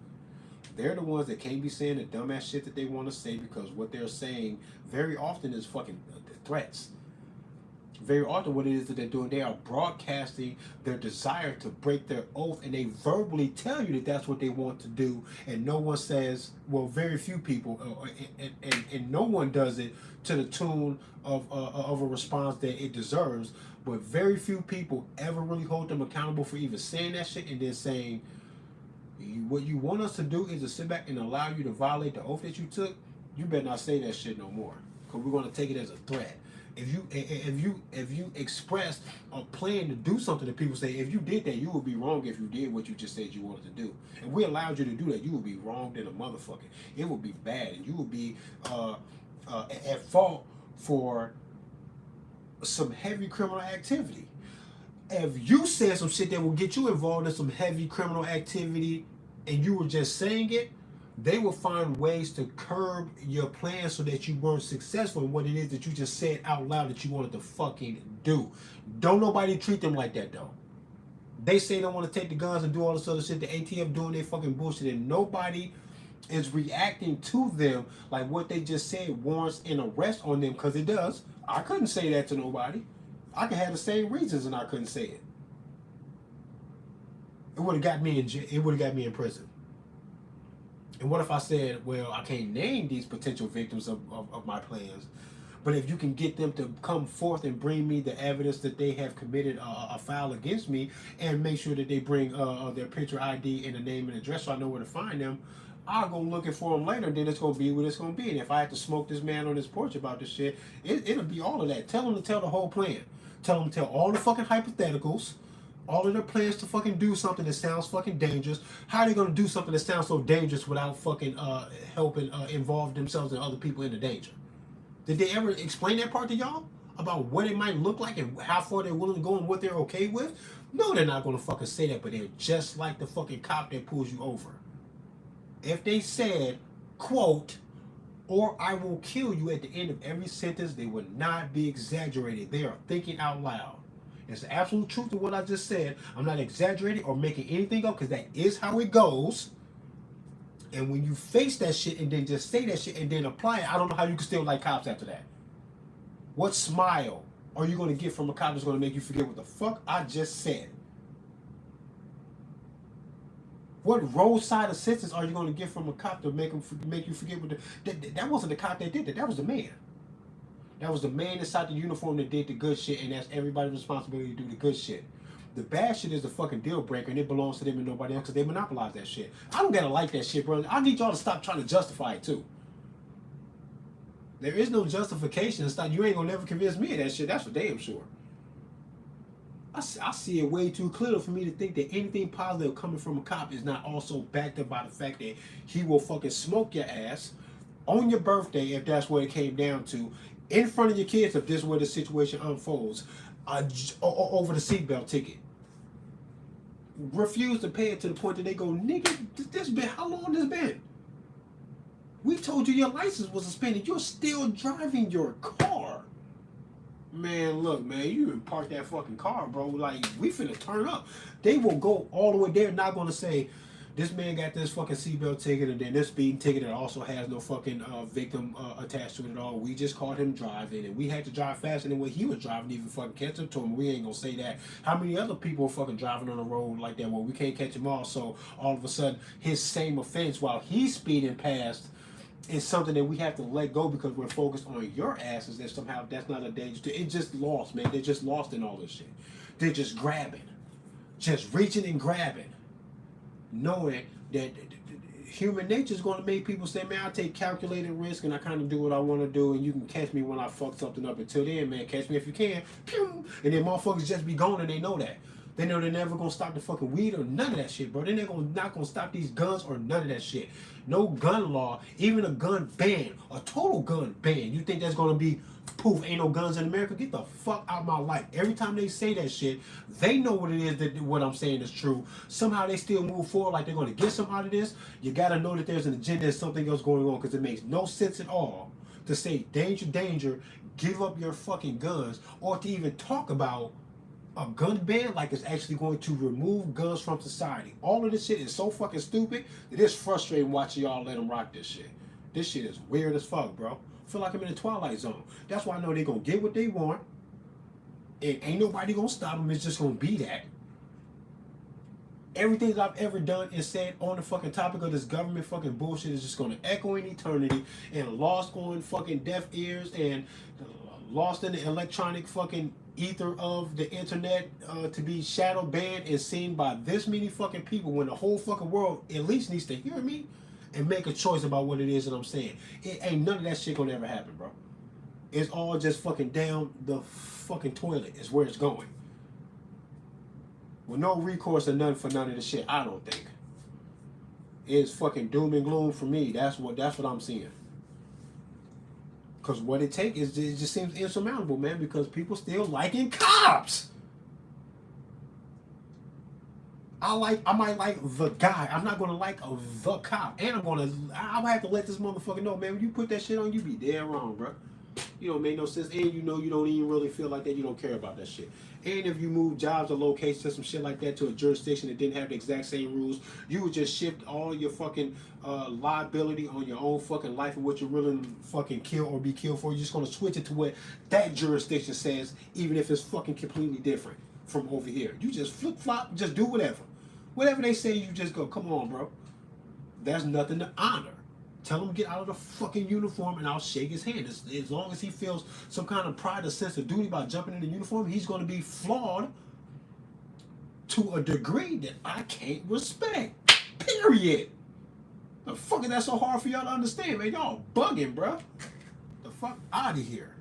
They're the ones that can't be saying the dumbass shit that they want to say because what they're saying very often is fucking threats. Very often what it is that they're doing, they are broadcasting their desire to break their oath, and they verbally tell you that that's what they want to do, and no one says, well, very few people, and no one does it to the tune of a response that it deserves, but very few people ever really hold them accountable for even saying that shit and then saying, what you want us to do is to sit back and allow you to violate the oath that you took. You better not say that shit no more, because we're going to take it as a threat. If you expressed a plan to do something that people say, if you did that, you would be wrong if you did what you just said you wanted to do. And we allowed you to do that, you would be wrong than a motherfucker. It would be bad, and you would be at fault for some heavy criminal activity. If you said some shit that will get you involved in some heavy criminal activity and you were just saying it, they will find ways to curb your plan so that you weren't successful in what it is that you just said out loud that you wanted to fucking do. Don't nobody treat them like that though. They say they want to take the guns and do all this other shit. The ATF doing their fucking bullshit, and nobody is reacting to them like what they just said warrants an arrest on them, because it does. I couldn't say that to nobody. I could have the same reasons and I couldn't say it. It would have got me in jail. It would have got me in prison. And what if I said, well, I can't name these potential victims of my plans, but if you can get them to come forth and bring me the evidence that they have committed a foul against me, and make sure that they bring their picture ID and the name and address so I know where to find them, I'll go looking for them later, and then it's going to be what it's going to be. And if I have to smoke this man on his porch about this shit, it'll be all of that. Tell him to tell the whole plan. Tell them to tell all the fucking hypotheticals, all of their plans to fucking do something that sounds fucking dangerous. How are they gonna do something that sounds so dangerous without fucking helping involve themselves and other people in the danger? Did they ever explain that part to y'all? About what it might look like and how far they're willing to go and what they're okay with? No, they're not gonna fucking say that, but they're just like the fucking cop that pulls you over. If they said, quote, or I will kill you at the end of every sentence, they would not be exaggerating. They are thinking out loud. It's the absolute truth of what I just said. I'm not exaggerating or making anything up, because that is how it goes. And when you face that shit and then just say that shit and then apply it, I don't know how you can still like cops after that. What smile are you going to get from a cop that's going to make you forget what the fuck I just said? What roadside assistance are you going to get from a cop to make you forget what that wasn't the cop that did that. That was the man. That was the man inside the uniform that did the good shit, and that's everybody's responsibility to do the good shit. The bad shit is the fucking deal breaker, and it belongs to them and nobody else, because they monopolize that shit. I don't gotta like that shit, bro. I need y'all to stop trying to justify it too. There is no justification. It's not, you ain't gonna never convince me of that shit. That's for damn sure. I see it way too clear for me to think that anything positive coming from a cop is not also backed up by the fact that he will fucking smoke your ass on your birthday, if that's what it came down to, in front of your kids if this is where the situation unfolds, over the seatbelt ticket. Refuse to pay it to the point that they go, nigga, this been, how long this been? We told you your license was suspended. You're still driving your car. Man, look, man, you even park that fucking car, bro. Like, we finna turn up. They will go all the way. They're not gonna say, this man got this fucking seatbelt ticket and then this speeding ticket that also has no fucking victim attached to it at all. We just caught him driving, and we had to drive faster than what he was driving to even fucking catch up to him. We ain't gonna say that. How many other people are fucking driving on the road like that? Well, we can't catch them all, so all of a sudden his same offense while he's speeding past is something that we have to let go because we're focused on your asses. That somehow that's not a danger to it. Just lost, man. They're just lost in all this shit. They're just grabbing, just reaching and grabbing, knowing that human nature is going to make people say, man, I take calculated risk and I kind of do what I want to do, and you can catch me when I fuck something up. Until then, man, catch me if you can. Pew! And then motherfuckers just be gone, and they know that. They know they're never gonna stop the fucking weed or none of that shit, bro. They're not gonna stop these guns or none of that shit. No gun law, even a gun ban, a total gun ban. You think that's gonna be poof? Ain't no guns in America? Get the fuck out of my life. Every time they say that shit, they know what it is that what I'm saying is true. Somehow they still move forward like they're gonna get some out of this. You gotta know that there's an agenda, there's something else going on, because it makes no sense at all to say danger, danger, give up your fucking guns, or to even talk about a gun ban like it's actually going to remove guns from society. All of this shit is so fucking stupid that it's frustrating watching y'all let them rock this shit. This shit is weird as fuck, bro. I feel like I'm in the Twilight Zone. That's why I know they're gonna get what they want. And ain't nobody gonna stop them. It's just gonna be that. Everything I've ever done and said on the fucking topic of this government fucking bullshit is just gonna echo in eternity and lost on fucking deaf ears and lost in the electronic fucking ether of the internet, to be shadow banned and seen by this many fucking people when the whole fucking world at least needs to hear me and make a choice about what it is that I'm saying. It ain't none of that shit gonna ever happen, bro. It's all just fucking down the fucking toilet is where it's going. With no recourse or none for none of the shit, I don't think. It's fucking doom and gloom for me. That's what I'm seeing. Because what it takes is, it just seems insurmountable, man, because people still liking cops. I might like the guy. I'm not gonna like the cop. And I'll have to let this motherfucker know, man, when you put that shit on, you be dead wrong, bro. You don't make no sense. And you know you don't even really feel like that. You don't care about that shit. And if you move jobs or locations or some shit like that to a jurisdiction that didn't have the exact same rules, you would just shift all your fucking liability on your own fucking life and what you're really fucking kill or be killed for. You're just gonna switch it to what that jurisdiction says, even if it's fucking completely different from over here. You just flip flop, just do whatever. Whatever they say, you just go. Come on, bro. There's nothing to honor. Tell him to get out of the fucking uniform and I'll shake his hand. As long as he feels some kind of pride or sense of duty by jumping in the uniform, he's going to be flawed to a degree that I can't respect. Period. The fuck is that so hard for y'all to understand, man? Y'all bugging, bro. The fuck out of here.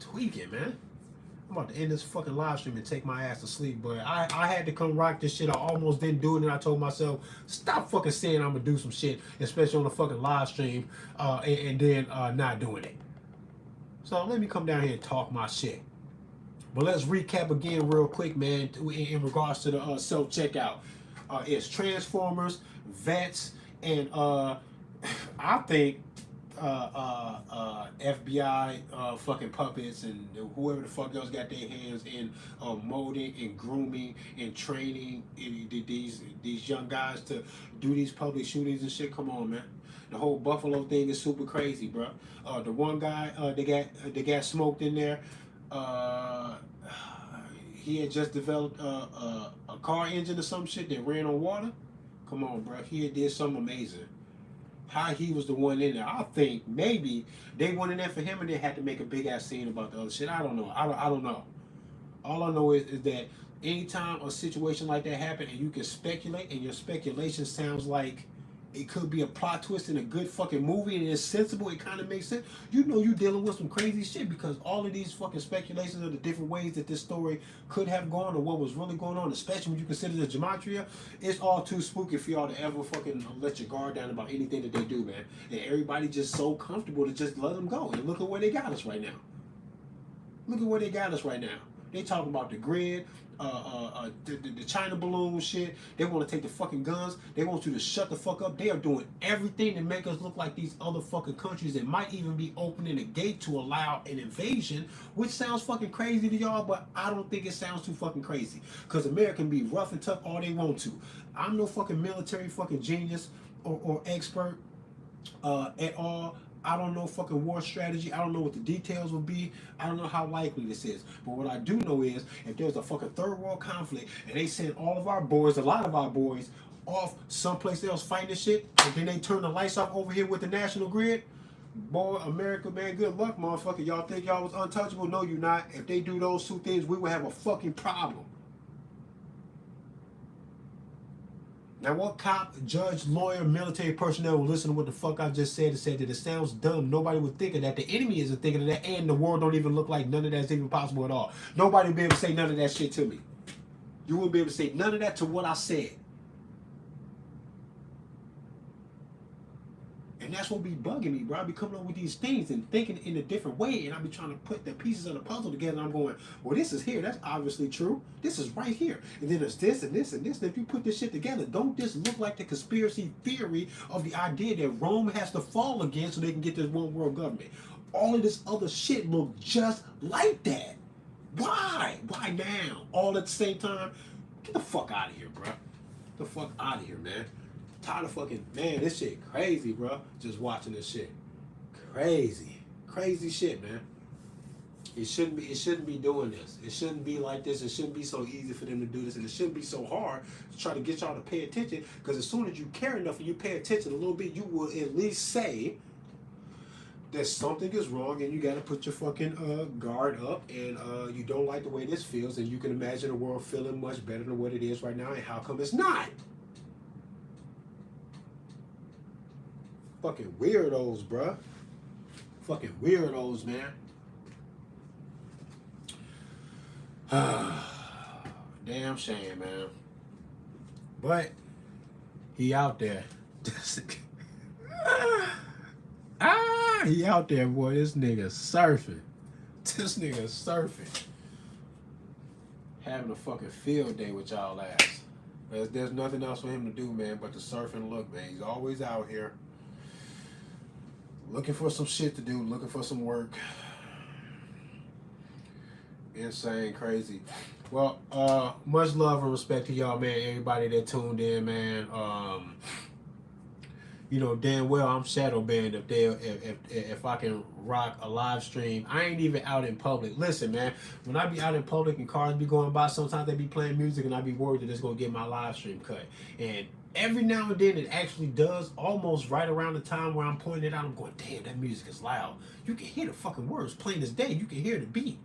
Tweaking, man. I'm about to end this fucking live stream and take my ass to sleep, but I had to come rock this shit. I almost didn't do it, and I told myself, stop fucking saying I'm gonna do some shit, especially on the fucking live stream, and then not doing it. So let me come down here and talk my shit. But let's recap again real quick, man, in regards to the self-checkout. It's Transformers, vets, and I think FBI fucking puppets and whoever the fuck else got their hands in molding and grooming and training these young guys to do these public shootings and shit. Come on, man. The whole Buffalo thing is super crazy, bro. The one guy they got smoked in there. He had just developed a car engine or some shit that ran on water. Come on, bro. He did something amazing. How he was the one in there. I think maybe they went in there for him and they had to make a big ass scene about the other shit. I don't know. I don't know. All I know is that anytime a situation like that happens and you can speculate and your speculation sounds like it could be a plot twist in a good fucking movie and it's sensible, it kind of makes sense. You know you're dealing with some crazy shit because all of these fucking speculations of the different ways that this story could have gone or what was really going on, especially when you consider the gematria, it's all too spooky for y'all to ever fucking let your guard down about anything that they do, man. And everybody just so comfortable to just let them go. And look at where they got us right now. Look at where they got us right now. They talking about the grid, the China balloon shit. They want to take the fucking guns. They want you to shut the fuck up. They are doing everything to make us look like these other fucking countries that might even be opening a gate to allow an invasion, which sounds fucking crazy to y'all, but I don't think it sounds too fucking crazy. Because America can be rough and tough all they want to. I'm no fucking military fucking genius or expert at all. I don't know fucking war strategy. I don't know what the details will be. I don't know how likely this is. But what I do know is if there's a fucking third world conflict and they send all of our boys, a lot of our boys, off someplace else fighting this shit, and then they turn the lights off over here with the national grid, boy, America, man, good luck, motherfucker. Y'all think y'all was untouchable? No, you not. If they do those two things, we will have a fucking problem. Now, what cop, judge, lawyer, military personnel will listen to what the fuck I just said and said that it sounds dumb? Nobody would think of that. The enemy isn't thinking of that, and the world don't even look like none of that's even possible at all. Nobody will be able to say none of that shit to me. You wouldn't be able to say none of that to what I said. And that's what be bugging me, bro. I be coming up with these things and thinking in a different way, and I be trying to put the pieces of the puzzle together, and I'm going, well, this is here. That's obviously true. This is right here. And then there's this and this and this. And if you put this shit together, don't this look like the conspiracy theory of the idea that Rome has to fall again so they can get this one world government? All of this other shit look just like that. Why? Why now? All at the same time? Get the fuck out of here, bro. Get the fuck out of here, man. Tired of fucking, man, this shit crazy, bro. Just watching this shit. Crazy shit, man. It shouldn't be doing this. It shouldn't be like this. It shouldn't be so easy for them to do this, and it shouldn't be so hard to try to get y'all to pay attention, because as soon as you care enough and you pay attention a little bit, you will at least say that something is wrong and you got to put your fucking guard up, and you don't like the way this feels, and you can imagine the world feeling much better than what it is right now, and how come it's not? Fucking weirdos, bruh. Fucking weirdos, man. Damn shame, man. But he out there. He out there, boy. This nigga surfing. This nigga surfing. Having a fucking field day with y'all ass. There's nothing else for him to do, man, but to surf and look, man. He's always out here. Looking for some shit to do, looking for some work. Insane, crazy. Well, much love and respect to y'all, man. Everybody that tuned in, man. You know damn well I'm shadow banned if I can rock a live stream. I ain't even out in public. Listen, man, when I be out in public and cars be going by, sometimes they be playing music and I be worried that it's gonna get my live stream cut. And every now and then it actually does, almost right around the time where I'm pointing it out. I'm going, damn, that music is loud. You can hear the fucking words plain as day. You can hear the beat.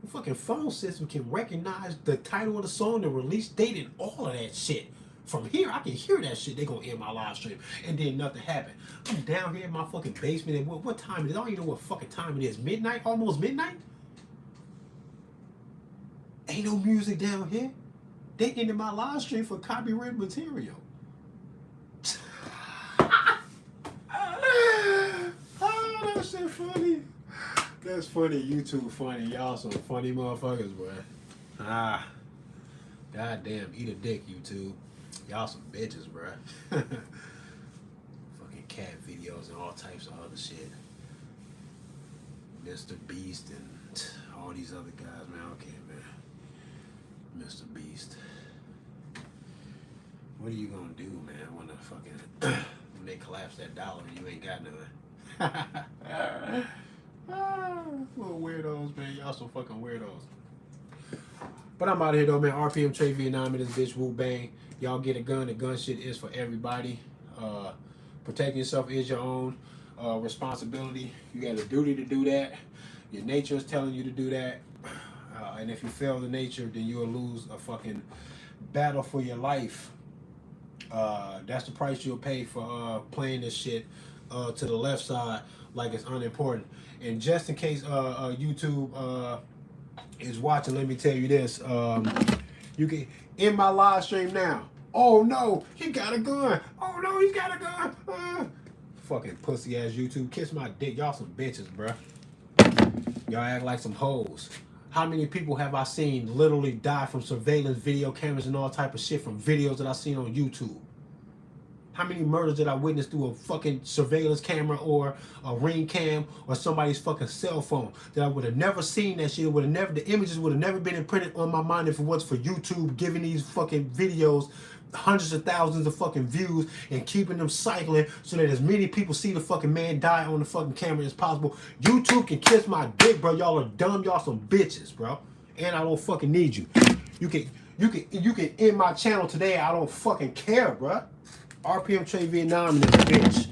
The fucking phone system can recognize the title of the song, the release date, and all of that shit. From here, I can hear that shit. They gonna end my live stream. And then nothing happened. I'm down here in my fucking basement. And what time it is? I don't even know what fucking time it is. Midnight? Almost midnight? Ain't no music down here. They ended my live stream for copyright material. Oh, that shit funny. That's funny. YouTube funny. Y'all some funny motherfuckers, boy. Goddamn, eat a dick, YouTube. Y'all some bitches, bruh. Fucking cat videos and all types of other shit. Mr. Beast and all these other guys, man. Okay, man. Mr. Beast. What are you gonna do, man, when the fucking when they collapse that dollar and you ain't got none? Little weirdos, man. Y'all some fucking weirdos. But I'm out of here though, man. RPM Trey Vietnam in this bitch. Wu Bang. Y'all get a gun. The gun shit is for everybody. Protecting yourself is your own responsibility. You got a duty to do that. Your nature is telling you to do that. And if you fail the nature, then you'll lose a fucking battle for your life. That's the price you'll pay for playing this shit to the left side like it's unimportant. And just in case YouTube is watching, let me tell you this. You can end my live stream now. Oh no, he got a gun. Oh no, he got a gun. Fucking pussy ass YouTube. Kiss my dick. Y'all some bitches, bruh. Y'all act like some hoes. How many people have I seen literally die from surveillance video cameras and all type of shit from videos that I seen on YouTube? How many murders did I witness through a fucking surveillance camera or a Ring cam or somebody's fucking cell phone that I would have never seen that shit? The images would have never been imprinted on my mind if it was for YouTube giving these fucking videos hundreds of thousands of fucking views and keeping them cycling so that as many people see the fucking man die on the fucking camera as possible. YouTube can kiss my dick, bro. Y'all are dumb. Y'all some bitches, bro. And I don't fucking need you. You can end my channel today. I don't fucking care, bro. RPM Trey Vietnam in this bitch.